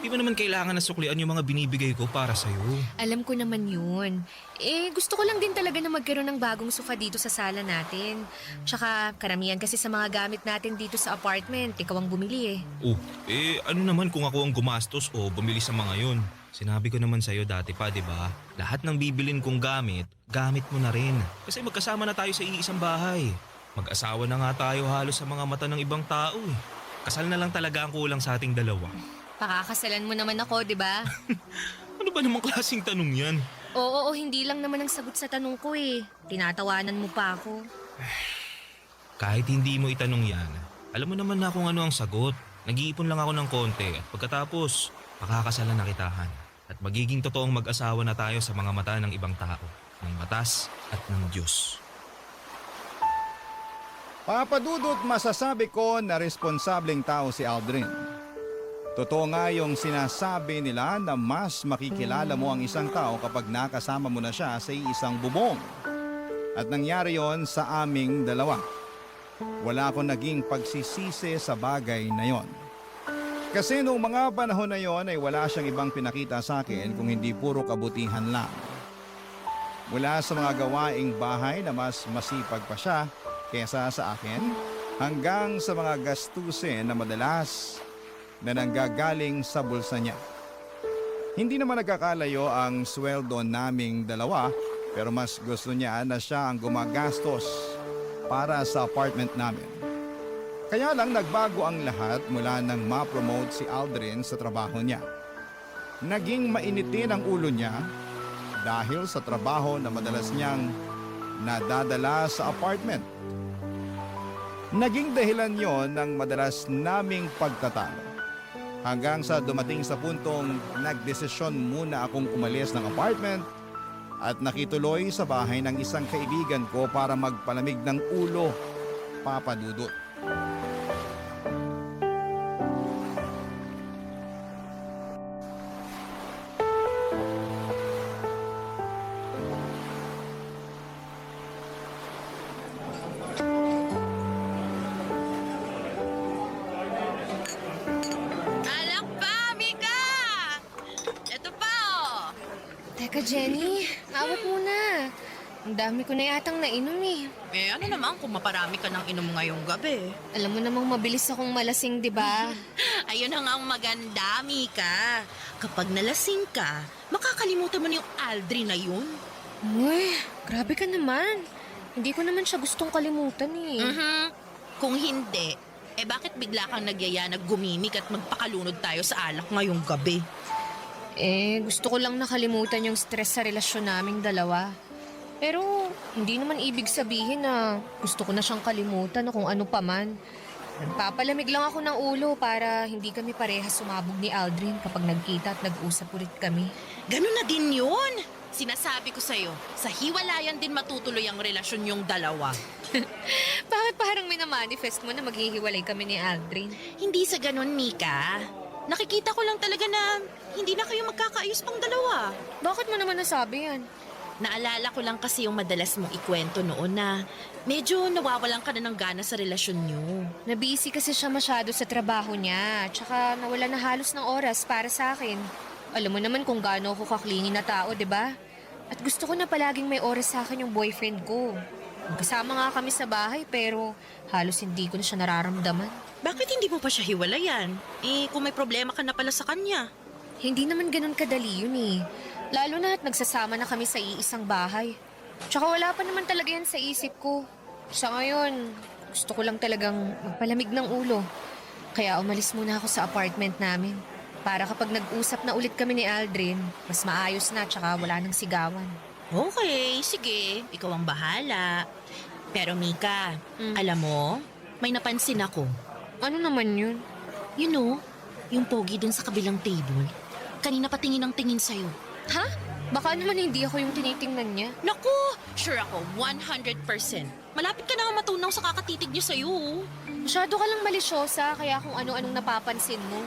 di ba naman kailangan na suklian yung mga binibigay ko para sa'yo? Alam ko naman yun. Gusto ko lang din talaga na magkaroon ng bagong sofa dito sa sala natin. Tsaka karamihan kasi sa mga gamit natin dito sa apartment, ikaw ang bumili eh. Oh, ano naman kung ako ang gumastos o bumili sa mga yun? Sinabi ko naman sa'yo dati pa, di ba? Lahat ng bibilin kong gamit, gamit mo na rin. Kasi magkasama na tayo sa iisang bahay. Mag-asawa na nga tayo halos sa mga mata ng ibang tao eh. Kasal na lang talaga ang kulang sa ating dalawa. Pakakasalan mo naman ako, di ba? Ano ba namang klaseng tanong yan? Oo, hindi lang naman ang sagot sa tanong ko eh. Tinatawanan mo pa ako. Kahit hindi mo itanong yan, alam mo naman na kung ano ang sagot. Nag-iipon lang ako ng konti at pagkatapos, pakakasalan na kitahan. At magiging totoong mag-asawa na tayo sa mga mata ng ibang tao, ng batas at ng Diyos. Papadudot masasabi ko na responsableng tao si Aldrin. Totoo nga yung sinasabi nila na mas makikilala mo ang isang tao kapag nakasama mo na siya sa isang bubong. At nangyari yon sa aming dalawa. Wala akong naging pagsisisi sa bagay na yon. Kasi noong mga panahon na yon ay wala siyang ibang pinakita sa akin kung hindi puro kabutihan lang. Mula sa mga gawaing bahay na mas masipag pa siya kesa sa akin, hanggang sa mga gastusin na madalas na nanggagaling sa bulsa niya. Hindi naman nagkakalayo ang sweldo naming dalawa, pero mas gusto niya na siya ang gumagastos para sa apartment namin. Kaya lang nagbago ang lahat mula nang ma-promote si Aldrin sa trabaho niya. Naging mainitin ang ulo niya dahil sa trabaho na madalas niyang nadadala sa apartment. Naging dahilan yon ng madalas naming pagtatalo. Hanggang sa dumating sa puntong nagdesisyon muna akong umalis ng apartment at nakituloy sa bahay ng isang kaibigan ko para magpalamig ng ulo, Papa Dudut. Alak pa, Mika! Ito pa, oh! Teka, Jenny. Awat muna. Ang dami ko na yatang nainom eh. Eh, ano naman kung maparami ka ng inom ngayong gabi? Alam mo namang mabilis akong malasing, di ba? Ayun ang maganda, Mika. Kapag nalasing ka, makakalimutan mo na yung Aldrin na yun. Uy, grabe ka naman. Hindi ko naman siya gustong kalimutan eh. Kung hindi, bakit bigla kang nagyaya na gumimik at magpakalunod tayo sa alak ngayong gabi? Gusto ko lang nakalimutan yung stress sa relasyon naming dalawa. Pero hindi naman ibig sabihin na gusto ko na siyang kalimutan o kung ano pa man. Nagpapalamig lang ako ng ulo para hindi kami parehas sumabog ni Aldrin kapag nagkita at nag-usap ulit kami. Ganun na din yun. Sinasabi ko sa'yo, sa hiwalayan din matutuloy ang relasyon yung dalawa. Bakit parang minamanifest mo na maghihiwalay kami ni Aldrin? Hindi sa ganun, Mika. Nakikita ko lang talaga na hindi na kayo magkakaayos pang dalawa. Bakit mo naman nasabi yan? Naalala ko lang kasi yung madalas mong ikwento noon na medyo nawawalan ka na ng gana sa relasyon niyo. Nabisi kasi siya masyado sa trabaho niya, tsaka nawala na halos ng oras para sa akin. Alam mo naman kung gaano ako kaklingi na tao, di ba? At gusto ko na palaging may oras sa akin yung boyfriend ko. Magkasama nga kami sa bahay pero halos hindi ko na siya nararamdaman. Bakit hindi mo pa siya hiwalayan? Kung may problema ka na pala sa kanya. Hindi naman ganun kadali yun eh. Lalo na at nagsasama na kami sa iisang bahay. Tsaka wala pa naman talaga yan sa isip ko. Sa ngayon, gusto ko lang talagang magpalamig ng ulo. Kaya umalis muna ako sa apartment namin. Para kapag nag-usap na ulit kami ni Aldrin, mas maayos na tsaka wala nang sigawan. Okay, sige. Ikaw ang bahala. Pero Mika, alam mo, may napansin ako. Ano naman yun? You know, yung pogi dun sa kabilang table. Kanina pa tingin ang tingin sa'yo. Ha? Baka naman hindi ako yung tinitingnan niya. Naku, sure ako, 100%. Malapit ka na nga matunaw sa kakatitig niya sa'yo. Masyado ka lang malisyosa kaya kung ano-anong napapansin mo.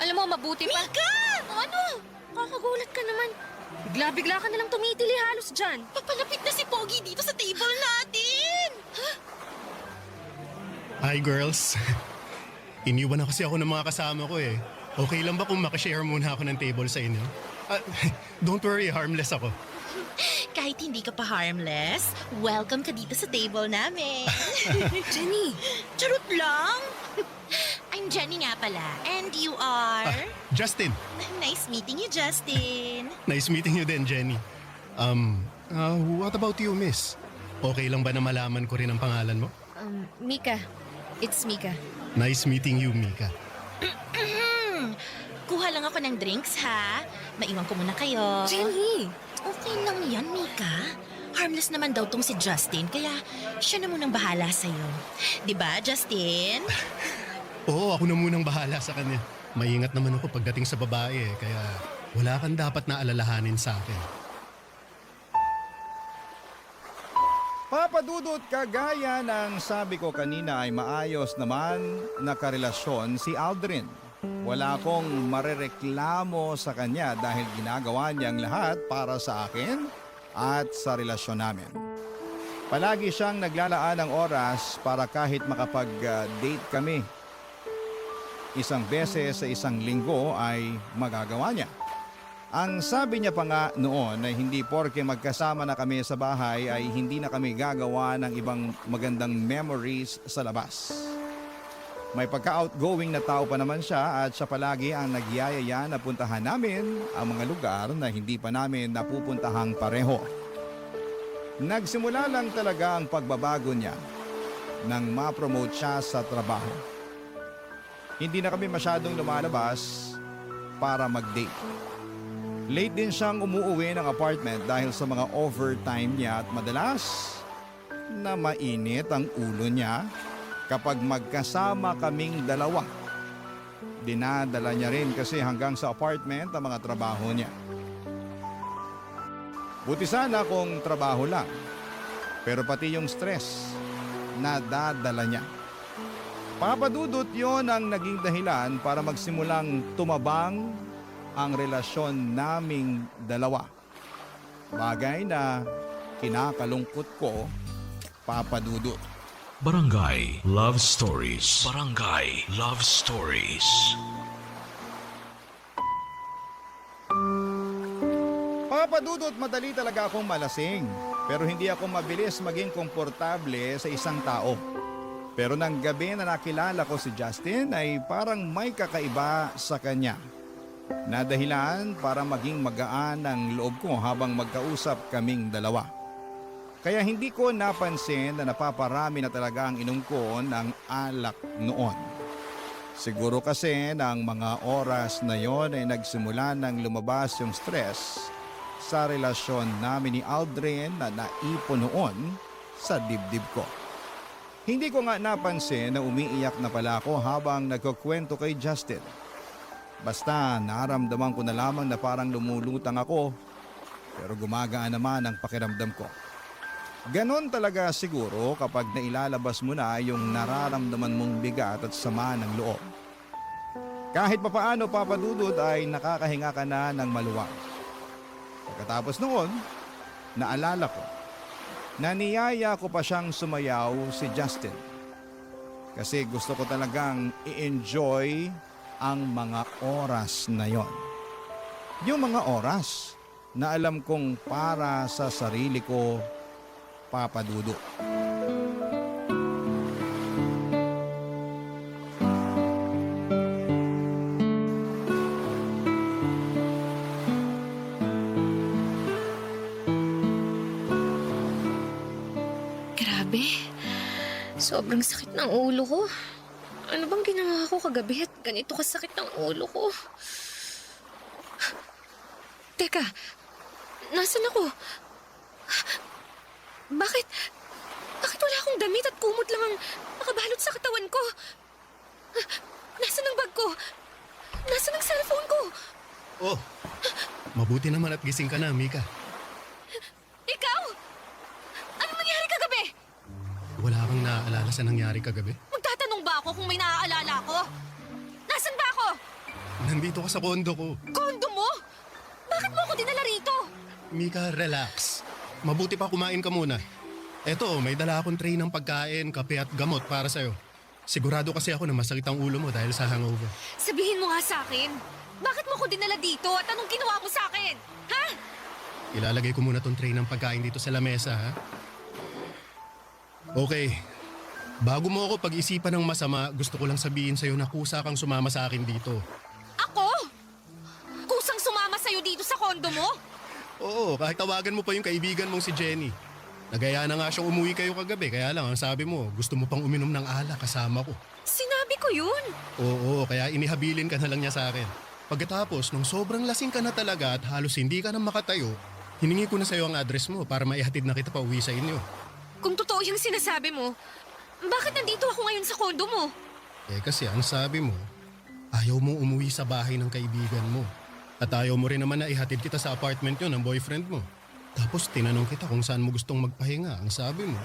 Alam mo, mabuti pa... Mika! Ano? Kakagulat ka naman. Bigla-bigla ka nalang tumitili halos dyan. Papalapit na si Pogi dito sa table natin! Hi girls. Iniwan na kasi ako ng mga kasama ko eh. Okay lang ba kung makashare muna ako ng table sa inyo? Don't worry, harmless ako. Kahit hindi ka pa harmless, welcome ka dito sa table namin. Jenny! Charot lang! I'm Jenny nga pala. And you are? Justin. Nice meeting you, Justin. Nice meeting you din, Jenny. What about you, miss? Okay lang ba na malaman ko rin ang pangalan mo? Mika. It's Mika. Nice meeting you, Mika. Kuha lang ako ng drinks, ha? Maiwan ko muna kayo. Jenny! Okay lang yan, Mika. Harmless naman daw tong si Justin, kaya siya na munang bahala sa'yo. Di ba, Justin? Oo, ako na munang bahala sa kanya. Maingat naman ako pagdating sa babae kaya wala kang dapat na alalahanin sa akin. Papadudot, kagaya ng sabi ko kanina ay maayos naman na karelasyon si Aldrin. Wala akong marereklamo sa kanya dahil ginagawa niyang lahat para sa akin at sa relasyon namin. Palagi siyang naglalaan ng oras para kahit makapag-date kami. Isang beses sa isang linggo ay magagawa niya. Ang sabi niya pa nga noon ay hindi porke magkasama na kami sa bahay ay hindi na kami gagawa ng ibang magandang memories sa labas. May pagka-outgoing na tao pa naman siya at siya palagi ang nagyayaya na puntahan namin ang mga lugar na hindi pa namin napupuntahang pareho. Nagsimula lang talaga ang pagbabago niya nang ma-promote siya sa trabaho. Hindi na kami masyadong lumalabas para mag-date. Late din siyang umuuwi ng apartment dahil sa mga overtime niya at madalas na mainit ang ulo niya kapag magkasama kaming dalawa. Dinadala niya rin kasi hanggang sa apartment ang mga trabaho niya. Buti sana kung trabaho lang, pero pati yung stress nadadala niya. Papadudot yon ang naging dahilan para magsimulang tumabang ang relasyon naming dalawa. Bagay na kinakalungkot ko, Papadudot. Barangay Love Stories. Barangay Love Stories. Papadudot, madali talaga akong malasing. Pero hindi ako mabilis maging komportable sa isang tao. Pero nang gabi na nakilala ko si Justin ay parang may kakaiba sa kanya. Na dahilan para maging magaan ang loob ko habang magkausap kaming dalawa. Kaya hindi ko napansin na napaparami na talaga ang inom ko ng alak noon. Siguro kasi ng mga oras na yon ay nagsimula nang lumabas yung stress sa relasyon namin ni Aldrin na naipon noon sa dibdib ko. Hindi ko nga napansin na umiiyak na pala ako habang nagkukwento kay Justin. Basta naramdaman ko na lamang na parang lumulutang ako pero gumagaan naman ang pakiramdam ko. Ganon talaga siguro kapag nailalabas mo na yung nararamdaman mong bigat at sama ng loob. Kahit papaano, Papadudod, ay nakakahinga ka na ng maluwag. Pagkatapos noon, naalala ko na niyaya ko pa siyang sumayaw si Justin. Kasi gusto ko talagang i-enjoy ang mga oras na yon. Yung mga oras na alam kong para sa sarili ko, Papadudot. Grabe. Sobrang sakit ng ulo ko. Ano bang ginawa ko kagabi at ganito kasakit ng ulo ko? Teka, nasan ako? Bakit wala akong damit at kumot lang ang nakabalot sa katawan ko? Nasaan ang bag ko? Nasaan ang cellphone ko? Oh, mabuti naman at gising ka na, Mika. Ikaw? Anong nangyari kagabi? Wala kang naaalala sa nangyari kagabi? Magtatanong ba ako kung may naaalala ko? Nasaan ba ako? Nandito ka sa kondo ko. Kondo mo? Bakit mo ako dinala rito? Mika, relax. Mabuti pa kumain ka muna. Eto, may dala akong tray ng pagkain, kape at gamot para sa'yo. Sigurado kasi ako na masakit ang ulo mo dahil sa hangover. Sabihin mo nga sa akin, bakit mo ako dinala dito at anong ginawa mo sa akin? Ha? Ilalagay ko muna tong tray ng pagkain dito sa lamesa, ha? Okay. Bago mo ako pag-isipan ng masama, gusto ko lang sabihin sa'yo na kusa kang sumama sa akin dito. Ako? Kusang sumama sa'yo dito sa kondo mo? Oo, kahit tawagan mo pa yung kaibigan mong si Jenny. Nagaya na nga siyang umuwi kayo kagabi, kaya lang ang sabi mo, gusto mo pang uminom ng alak kasama ko. Sinabi ko yun. Oo, kaya inihabilin ka na lang niya sa akin. Pagkatapos, nung sobrang lasing ka na talaga at halos hindi ka na makatayo, Hiningi ko na sa'yo ang address mo para maihatid na kita pa uwi sa inyo. Kung totoo yung sinasabi mo, bakit nandito ako ngayon sa kondo mo? Eh kasi ang sabi mo, ayaw mong umuwi sa bahay ng kaibigan mo. At ayaw mo rin naman na ihatid kita sa apartment yun ng boyfriend mo. Tapos tinanong kita kung saan mo gustong magpahinga. Ang sabi mo,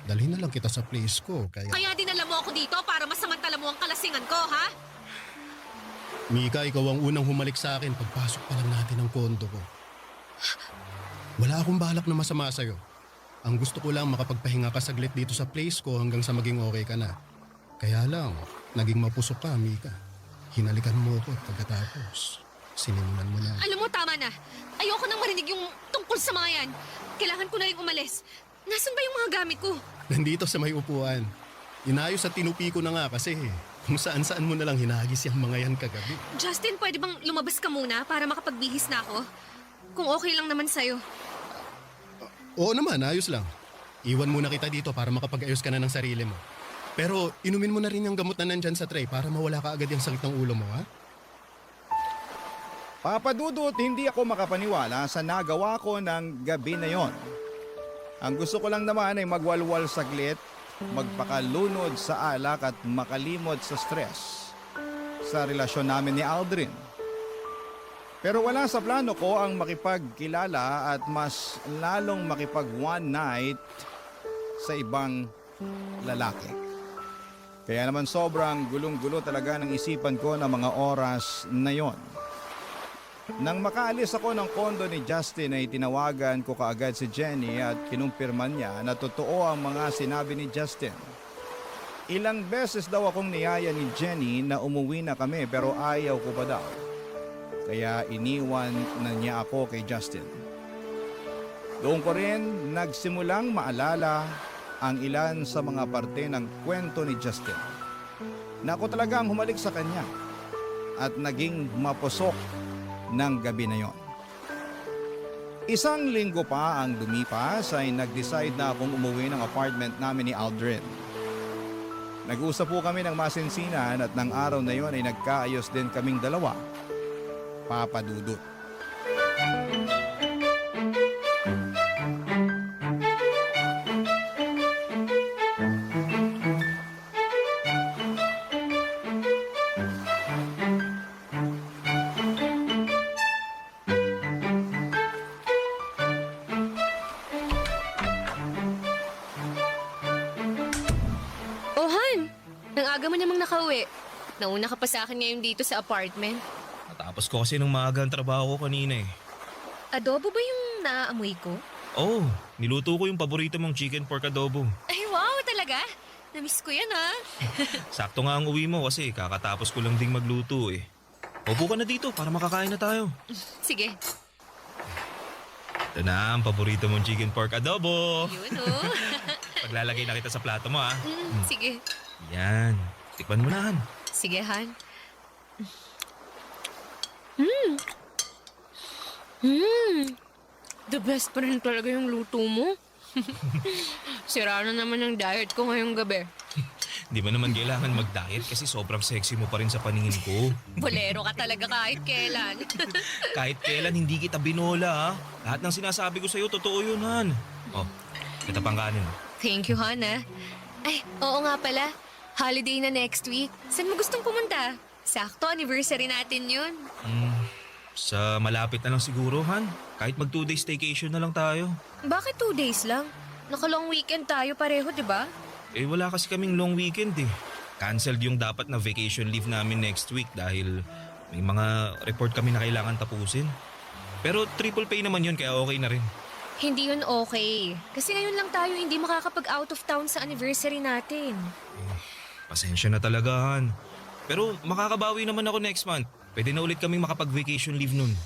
dalhin na lang kita sa place ko. Kaya dinala mo ako dito para masamantala mo ang kalasingan ko, ha? Mika, ikaw ang unang humalik sa akin pagpasok pa lang natin ng kondo ko. Wala akong balak na masama sa'yo. Ang gusto ko lang makapagpahinga ka saglit dito sa place ko hanggang sa maging okay ka na. Kaya lang, naging mapusok ka, Mika. Hinalikan mo ko at pagkatapos, sinimulan mo na. Alam mo, tama na. Ayoko nang marinig yung tungkol sa mga yan. Kailangan ko na rin umalis. Nasaan ba yung mga gamit ko? Nandito sa may upuan. Inayos at tinupi ko na nga kasi kung saan-saan mo na lang hinagis yung mga yan kagabi. Justin, pwede bang lumabas ka muna para makapagbihis na ako? Kung okay lang naman sa'yo. Oo naman, ayos lang. Iwan muna kita dito para makapag-ayos ka na ng sarili mo. Pero inumin mo na rin yung gamot na nandyan sa tray para mawala ka agad yung sakit ng ulo mo, ha? Papa Dudut, hindi ako makapaniwala sa nagawa ko ng gabi na yon. Ang gusto ko lang naman ay magwalwal saglit, magpakalunod sa alak at makalimot sa stress sa relasyon namin ni Aldrin. Pero wala sa plano ko ang makipagkilala at mas lalong makipag one night sa ibang lalaki. Kaya naman sobrang gulong-gulo talaga ng isipan ko ng mga oras na yon. Nang makaalis ako ng kondo ni Justin ay tinawagan ko kaagad si Jenny at kinumpirman niya na totoo ang mga sinabi ni Justin. Ilang beses daw akong niyaya ni Jenny na umuwi na kami pero ayaw ko pa daw. Kaya iniwan na niya ako kay Justin. Doon ko rin nagsimulang maalala ang ilan sa mga parte ng kwento ni Justin. Na ako talaga ang humalik sa kanya at naging mapusok ng gabi na yon. Isang linggo pa ang lumipas ay nag-decide na akong umuwi ng apartment namin ni Aldrin. Nag-usap po kami ng masinsinan at ng araw na yon ay nagkaayos din kaming dalawa. Papa Dudut. Oh, Han! Nang aga mo namang nakauwi. Nauna ka pa sa akin ngayon dito sa apartment. Natapos ko kasi nung maaga ang trabaho ko kanina eh. Adobo ba yung naaamoy ko? Oh, niluto ko yung paborito mong chicken pork adobo. Ay, wow! Talaga? Namiss ko yan, ha? Sakto nga ang uwi mo kasi kakatapos ko lang ding magluto eh. Upo ka na dito para makakain na tayo. Sige. Ito na ang paborito mong chicken pork adobo. Yun, oh. Paglalagay na kita sa plato mo ah. Sige. Yan. Tikman mo na Han. Sige, Han. The best pa rin talaga yung luto mo. Sira na naman ang diet ko ngayong gabi. Di ba naman kailangan mag-diet kasi sobrang sexy mo pa rin sa paningin ko. Bolero ka talaga kahit kailan. Kahit kailan hindi kita binola ha. Lahat ng sinasabi ko sa'yo, totoo yun Han. Oh, ito pang kanin. Thank you, Han, ha? Ay, oo nga pala. Holiday na next week. Saan mo gustong pumunta? Sakto, anniversary natin yun. Sa malapit na lang siguro Han. Kahit mag 2 days staycation na lang tayo. Bakit 2 days lang? Naka-long weekend tayo pareho, di ba? Eh wala kasi kaming long weekend eh. Cancelled yung dapat na vacation leave namin next week dahil may mga report kami na kailangan tapusin. Pero triple pay naman yun kaya okay na rin. Hindi yun okay. Kasi ngayon lang tayo hindi makakapag-out of town sa anniversary natin. Pasensya na talaga Han. Pero makakabawi naman ako next month. Pwede na ulit kaming makapag-vacation leave nun.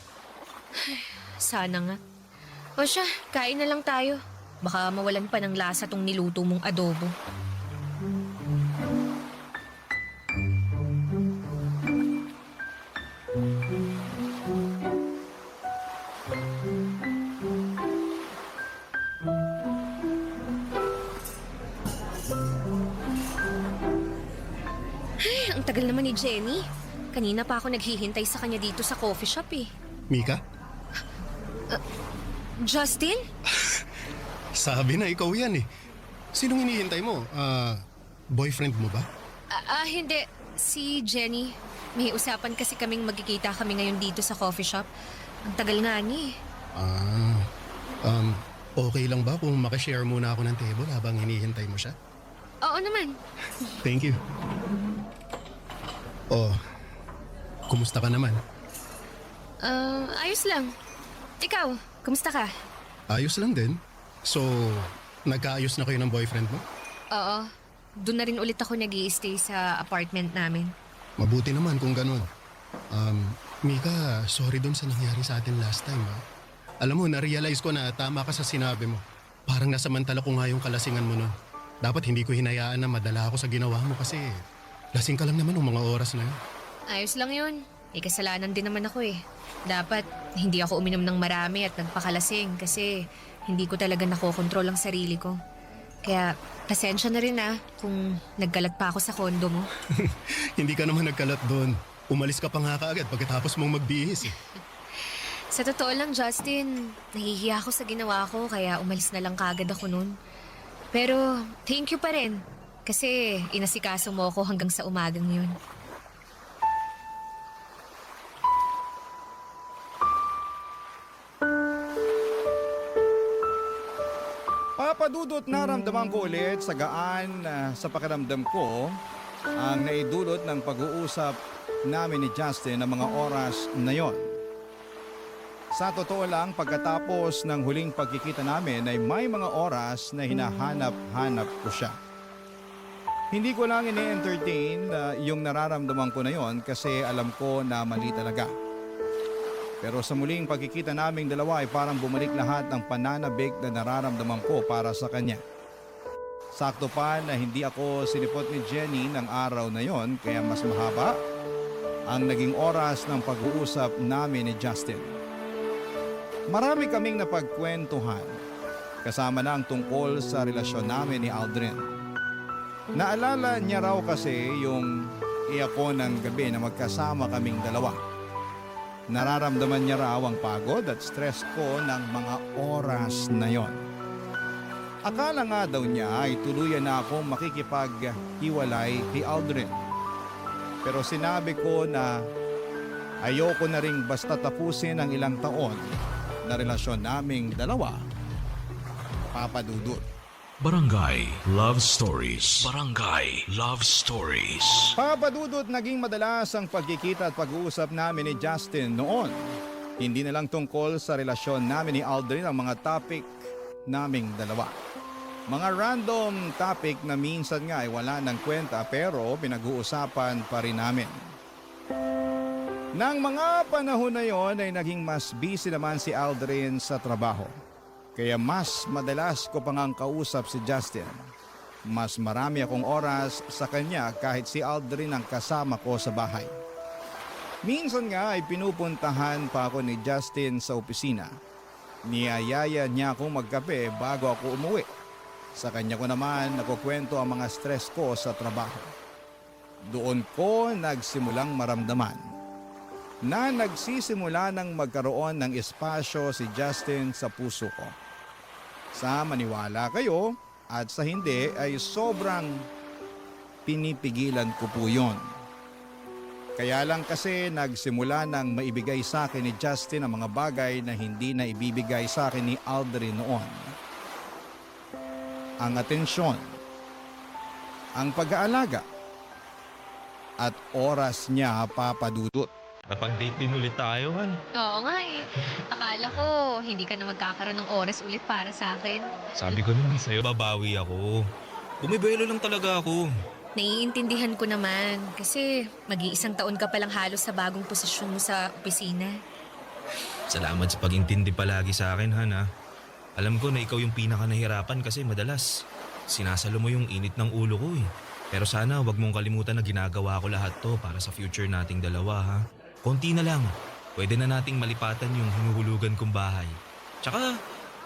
Sana nga. O siya, kain na lang tayo. Baka mawalan pa ng lasa tong niluto mong adobo. Ay, ang tagal naman ni Jenny. Kanina pa ako naghihintay sa kanya dito sa coffee shop eh. Mika? Justin? Sabi na ikaw yan eh. Sinong hinihintay mo? Boyfriend mo ba? Hindi. Si Jenny. May usapan kasi kaming magkikita kami ngayon dito sa coffee shop. Ang tagal nga ni. Okay lang ba kung makashare muna ako ng table habang hinihintay mo siya? Oo naman. Thank you. Oh, kumusta ka naman? Ayos lang. Ikaw, kumusta ka? Ayos lang din. So, nagkaayos na kayo ng boyfriend mo? Oo. Doon na rin ulit ako nag-i-stay sa apartment namin. Mabuti naman kung ganun. Mika, sorry dun sa nangyari sa atin last time, ha? Alam mo, na-realize ko na tama ka sa sinabi mo. Parang nasamantala ko nga yung kalasingan mo nun. Dapat hindi ko hinayaan na madala ako sa ginawa mo kasi lasing ka lang naman ng mga oras na yun. Ayos lang yun. May kasalanan din naman ako eh. Dapat hindi ako uminom ng marami at nagpakalasing kasi hindi ko talaga nakokontrol ang sarili ko. Kaya pasensya na rin kung nagkalat pa ako sa kondo mo. Hindi ka naman nagkalat doon. Umalis ka pa nga kaagad pagkatapos mong magbihis eh. Sa totoo lang, Justin, nahihiya ako sa ginawa ko kaya umalis na lang kaagad ako nun. Pero thank you pa rin kasi inasikaso mo ako hanggang sa umagang yun. Papadudot naramdaman ko ulit sa gaan sa pakiramdam ko ang naidulot ng pag-uusap namin ni Justin ng mga oras na yon. Sa totoo lang, pagkatapos ng huling pagkikita namin ay may mga oras na hinahanap-hanap ko siya. Hindi ko lang ini-entertain yung nararamdaman ko na yon kasi alam ko na mali talaga. Pero sa muling pagkikita naming dalawa ay parang bumalik lahat ng pananabik na nararamdaman ko para sa kanya. Sakto pa na hindi ako sinipot ni Jenny ng araw na yon kaya mas mahaba ang naging oras ng pag-uusap namin ni Justin. Marami kaming napagkwentuhan kasama na ang tungkol sa relasyon namin ni Aldrin. Naalala niya raw kasi yung iyako ng gabi na magkasama kaming dalawa. Nararamdaman niya raw ang pagod at stress ko ng mga oras na yon. Akala nga daw niya ay tuluyan na akong makikipaghiwalay kay Aldrin. Pero sinabi ko na ayoko na ring basta tapusin ang ilang taon na relasyon naming dalawa, Papa Dudut. Barangay Love Stories. Barangay Love Stories. Papa Dudut, naging madalas ang pagkikita at pag-uusap namin ni Justin noon. Hindi na lang tungkol sa relasyon namin ni Aldrin ang mga topic naming dalawa. Mga random topic na minsan nga ay wala ng kwenta pero pinag-uusapan pa rin namin. Nang mga panahon na yon ay naging mas busy naman si Aldrin sa trabaho. Kaya mas madalas ko pang ang kausap si Justin. Mas marami akong oras sa kanya kahit si Aldrin ang kasama ko sa bahay. Minsan nga ay pinupuntahan pa ako ni Justin sa opisina. Niyayaya niya akong magkape bago ako umuwi. Sa kanya ko naman nakukwento ang mga stress ko sa trabaho. Doon ko nagsimulang maramdaman na nagsisimula ng magkaroon ng espasyo si Justin sa puso ko. Sa maniwala kayo at sa hindi ay sobrang pinipigilan ko po yun. Kaya lang kasi nagsimula ng maibigay sa akin ni Justin ang mga bagay na hindi na ibibigay sa akin ni Aldrin noon. Ang atensyon, ang pag-aalaga, at oras niya, Papa Dudut. Napag-date din ulit tayo, Han. Oo nga eh. Akala ko hindi ka na magkakaroon ng oras ulit para sa akin. Sabi ko naman sa'yo, babawi ako. Bumibelo lang talaga ako. Naiintindihan ko naman kasi mag-iisang taon ka palang halos sa bagong posisyon mo sa opisina. Salamat sa pag-intindi palagi sa akin, Han, ha. Alam ko na ikaw yung pinaka nahirapan kasi madalas sinasalo mo yung init ng ulo ko eh. Pero sana wag mong kalimutan na ginagawa ko lahat to para sa future nating dalawa, ha. Konti na lang. Pwede na nating malipatan yung hinuhulugan kong bahay. Tsaka,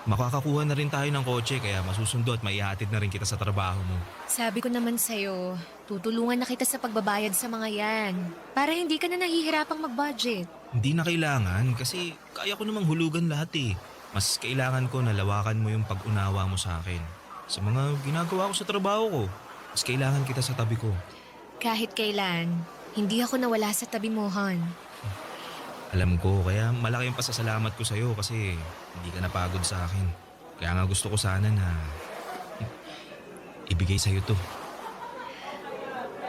makakakuha na rin tayo ng kotse kaya masusundo at maihatid na rin kita sa trabaho mo. Sabi ko naman sa'yo, tutulungan na kita sa pagbabayad sa mga yan. Para hindi ka na nahihirapang mag-budget. Hindi na kailangan kasi kaya ko namang hulugan lahat eh. Mas kailangan ko na lawakan mo yung pag-unawa mo sa akin. Sa mga ginagawa ko sa trabaho ko, mas kailangan kita sa tabi ko. Kahit kailan, hindi ako nawala sa tabi mo, Han. Alam ko, kaya malaki yung pasasalamat ko sa'yo kasi hindi ka napagod sa akin. Kaya nga gusto ko sana na ibigay sa'yo to.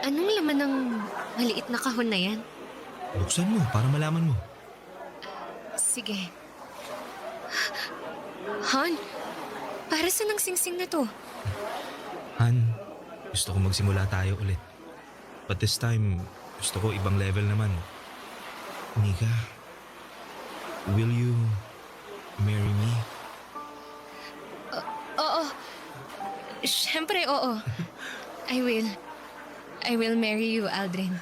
Anong laman ng maliit na kahon na yan? Buksan mo para malaman mo. Sige. Han, para sa nang singsing na to? Han, gusto ko magsimula tayo ulit. But this time, gusto ko ibang level naman. Mika, will you marry me? Oo. Siyempre, oo. I will. I will marry you, Aldrin.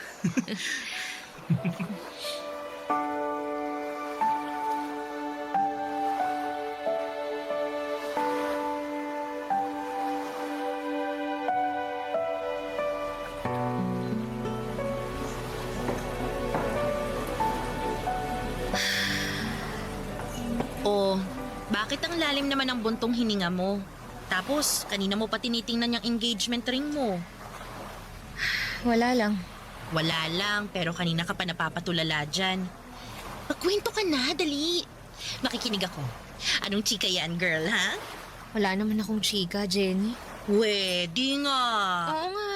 Oh, bakit ang lalim naman ng buntong hininga mo? Tapos, kanina mo pa tinitingnan yung engagement ring mo. Wala lang. Wala lang, pero kanina ka pa napapatulala dyan. Magkwento ka na, dali. Makikinig ako. Anong chika yan, girl, ha? Wala naman akong chika, Jenny. Pwede nga. Oo nga.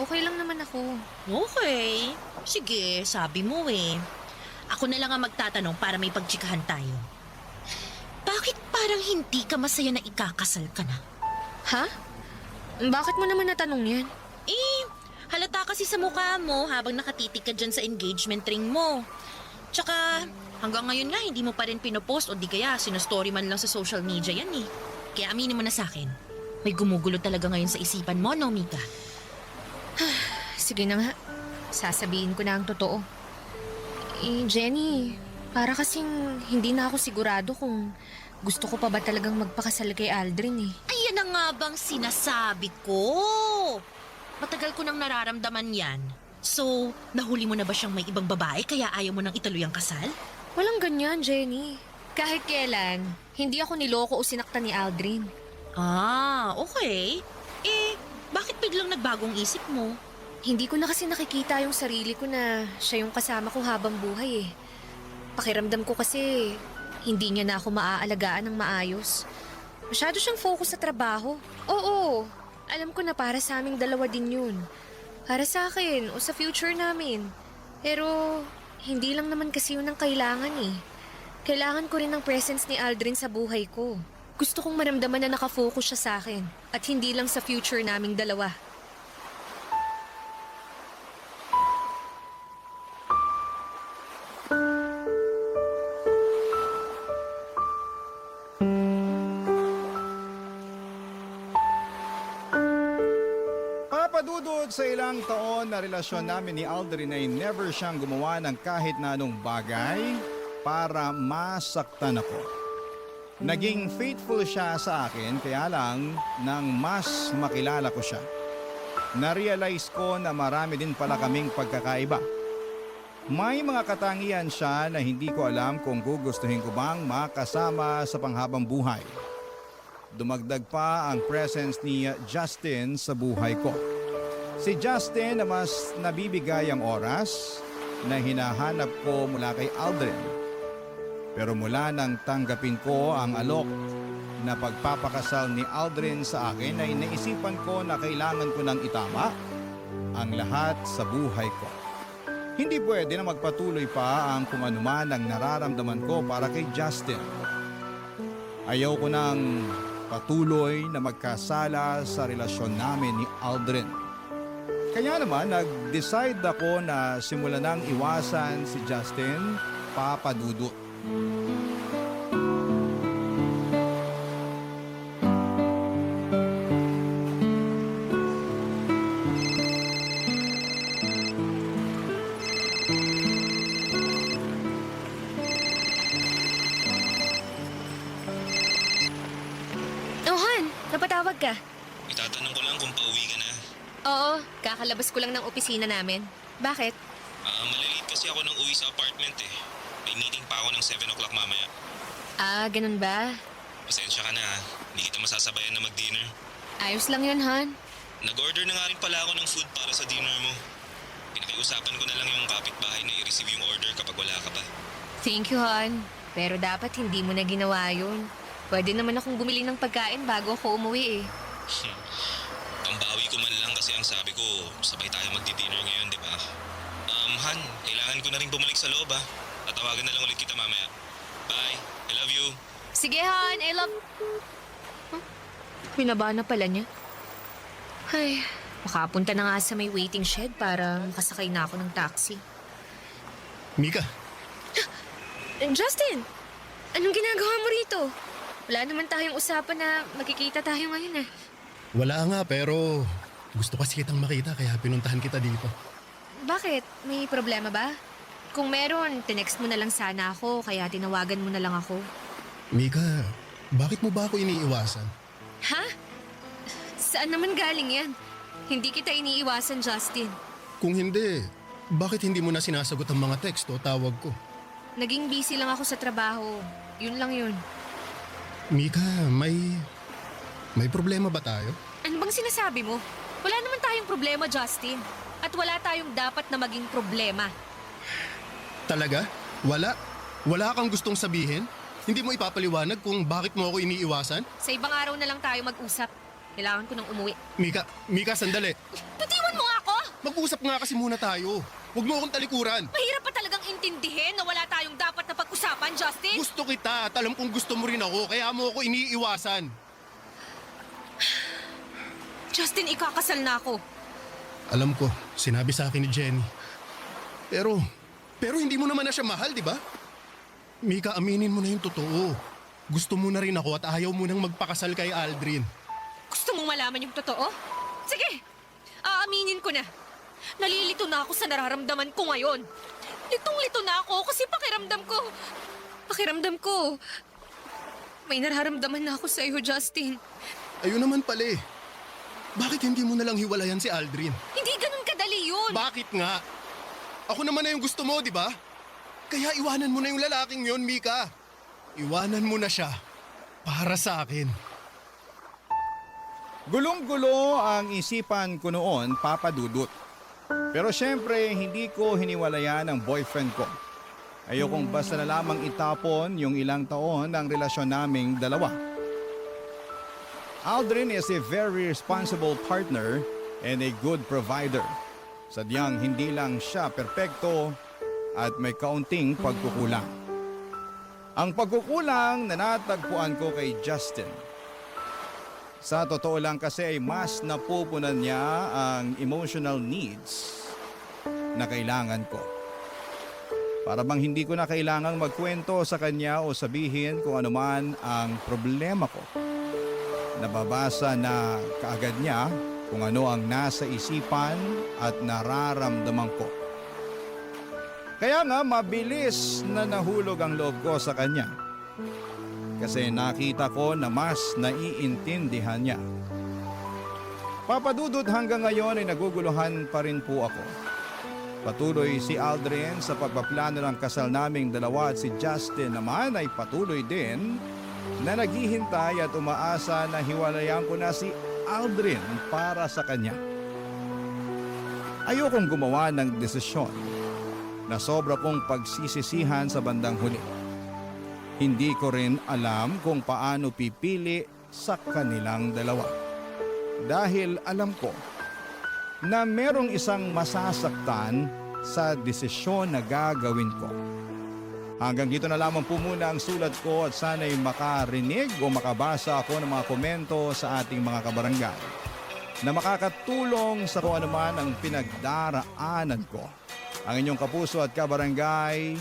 Okay lang naman ako. Okay. Sige, sabi mo eh. Ako na lang ang magtatanong para may pagchikahan tayo. Bakit parang hindi ka masaya na ikakasal ka na? Ha? Bakit mo naman natanong yan? Eh, halata kasi sa mukha mo habang nakatitig ka dyan sa engagement ring mo. Tsaka, hanggang ngayon nga hindi mo pa rin pinopost o di kaya sinostory man lang sa social media yan eh. Kaya aminin mo na sa akin, may gumugulo talaga ngayon sa isipan mo, no, Mika? Sige na nga. Sasabihin ko na ang totoo. Eh, Jenny, para kasing hindi na ako sigurado kung gusto ko pa ba talagang magpakasal kay Aldrin eh. Ayan na nga bang sinasabi ko. Matagal ko nang nararamdaman yan. So, nahuli mo na ba siyang may ibang babae kaya ayaw mo nang ituloy ang kasal? Walang ganyan, Jenny. Kahit kailan, hindi ako niloko o sinaktan ni Aldrin. Ah, okay. Eh, bakit biglang nagbagong isip mo? Hindi ko na kasi nakikita yung sarili ko na siya yung kasama ko habang buhay eh. Pakiramdam ko kasi hindi niya na ako maaalagaan ng maayos. Masyado siyang focus sa trabaho. Oo, alam ko na para sa aming dalawa din yun. Para sa akin o sa future namin. Pero hindi lang naman kasi yun ang kailangan eh. Kailangan ko rin ng presence ni Aldrin sa buhay ko. Gusto kong maramdaman na nakafocus siya sa akin at hindi lang sa future naming dalawa. Papadudod sa ilang taon na relasyon namin ni Aldrin ay never siyang gumawa ng kahit na anong bagay para masaktan ako. Naging faithful siya sa akin kaya lang nang mas makilala ko siya. Na-realize ko na marami din pala kaming pagkakaiba. May mga katangian siya na hindi ko alam kung gugustuhin ko bang makasama sa panghabang buhay. Dumagdag pa ang presence ni Justin sa buhay ko. Si Justin na mas nabibigay ang oras na hinahanap ko mula kay Aldrin. Pero mula nang tanggapin ko ang alok na pagpapakasal ni Aldrin sa akin ay naisipan ko na kailangan ko nang itama ang lahat sa buhay ko. Hindi pwede na magpatuloy pa ang kung anuman ang nararamdaman ko para kay Justin. Ayaw ko nang patuloy na magkasala sa relasyon namin ni Aldrin. Kaya naman nag-decide ako na simulan nang iwasan si Justin, papadudot. Oh, Han, napatawag ka. Itatanong ko lang kung pauwi ka na. Oo, kakalabas ko lang ng opisina namin. Bakit? Malilate kasi ako nang uwi sa apartment eh. May meeting pa ako ng 7 o'clock mamaya. Ah, ganun ba? Pasensya ka na ha. Hindi kita masasabayan na mag-dinner. Ayos lang yun, Han. Nag-order na nga rin pala ako ng food para sa dinner mo. Pinakiusapan ko na lang yung kapitbahay na i-receive yung order kapag wala ka pa. Thank you, Han. Pero dapat hindi mo na ginawa yun. Pwede naman akong bumili ng pagkain bago ako umuwi eh. Pambawi ko man lang kasi ang sabi ko, sabay tayo magdi-dinner ngayon, di ba? Han, kailangan ko na rin bumalik sa loob ha. Tatawagan na lang ulit kita mamaya. Bye. I love you. Sige, Han. I love... Huh? Pinaba na pala niya. Ay, makapunta na nga sa may waiting shed para makasakay na ako ng taxi. Mika, Justin! Anong ginagawa mo rito? Wala naman tayong usapan na magkikita tayo ngayon eh. wala nga pero gusto kasi kitang makita kaya pinuntahan kita dito. Bakit? May problema ba? Kung meron, tinext mo na lang sana ako kaya tinawagan mo na lang ako. Mika, bakit mo ba ako iniiwasan? Ha? Saan naman galing yan? Hindi kita iniiwasan, Justin. Kung hindi, bakit hindi mo na sinasagot ang mga text o tawag ko? Naging busy lang ako sa trabaho. Yun lang yun. Mika, may problema ba tayo? Ano bang sinasabi mo? Wala naman tayong problema, Justin. At wala tayong dapat na maging problema. Talaga? Wala? Wala kang gustong sabihin? Hindi mo ipapaliwanag kung bakit mo ako iniiwasan? Sa ibang araw na lang tayo mag-usap. Kailangan ko nang umuwi. Mika, sandali. Bitiwan mo nga ako! Mag-usap nga kasi muna tayo. Huwag mo akong talikuran. Mahirap pa talagang intindihin na wala tayong dapat na pag-usapan, Justin. Gusto kita at alam kong gusto mo rin ako kaya mo ako iniiwasan. Justin, ikakasal na ako. Alam ko, sinabi sa akin ni Jenny. Pero hindi mo naman na siya mahal, di ba? Mika, aminin mo na yung totoo. Gusto mo na rin ako at ayaw mo nang magpakasal kay Aldrin. Gusto mong malaman yung totoo? Sige, aaminin ko na. Nalilito na ako sa nararamdaman ko ngayon. Litong-lito na ako kasi pakiramdam ko, may nararamdaman na ako sa iyo, Justin. Ayun naman pala eh. Bakit hindi mo na lang hiwalayan si Aldrin? Hindi ganun kadali yun. Bakit nga? Ako naman na yung gusto mo, di ba? Kaya iwanan mo na yung lalaking yon, Mika. Iwanan mo na siya para sa akin. Gulong-gulo ang isipan ko noon, Papa Dudut. Pero syempre, hindi ko hiniwalayan ang boyfriend ko. Ayokong basta na lamang itapon yung ilang taon ng relasyon naming dalawa. Aldrin is a very responsible partner and a good provider. Sadyang hindi lang siya perpekto at may kaunting pagkukulang. Ang pagkukulang na natagpuan ko kay Justin. Sa totoo lang kasi ay mas napupunan niya ang emotional needs na kailangan ko. Para bang hindi ko na kailangang magkwento sa kanya o sabihin kung ano man ang problema ko. Nababasa na kaagad niya kung ano ang nasa isipan at nararamdaman ko. Kaya nga mabilis na nahulog ang loob ko sa kanya. Kasi nakita ko na mas naiintindihan niya. Papadudod hanggang ngayon ay naguguluhan pa rin po ako. Patuloy si Aldrin sa pagpaplano ng kasal naming dalawa at si Justin naman ay patuloy din na naghihintay at umaasa na hiwalayan ko na si Aldrin para sa kanya. Ayokong gumawa ng desisyon na sobra kong pagsisisihan sa bandang huli. Hindi ko rin alam kung paano pipili sa kanilang dalawa. Dahil alam ko na merong isang masasaktan sa desisyon na gagawin ko. Hanggang dito na lamang po muna ang sulat ko at sana'y makarinig o makabasa ako ng mga komento sa ating mga kabarangay na makakatulong sa kung anuman ang pinagdaraanan ko. Ang inyong kapuso at kabarangay,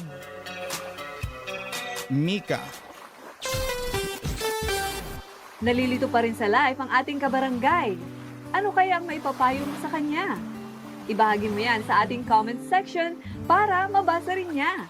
Mika. Nalilito pa rin sa live ang ating kabarangay. Ano kaya ang maipapayo mo sa kanya? Ibahagi mo yan sa ating comment section para mabasa rin niya.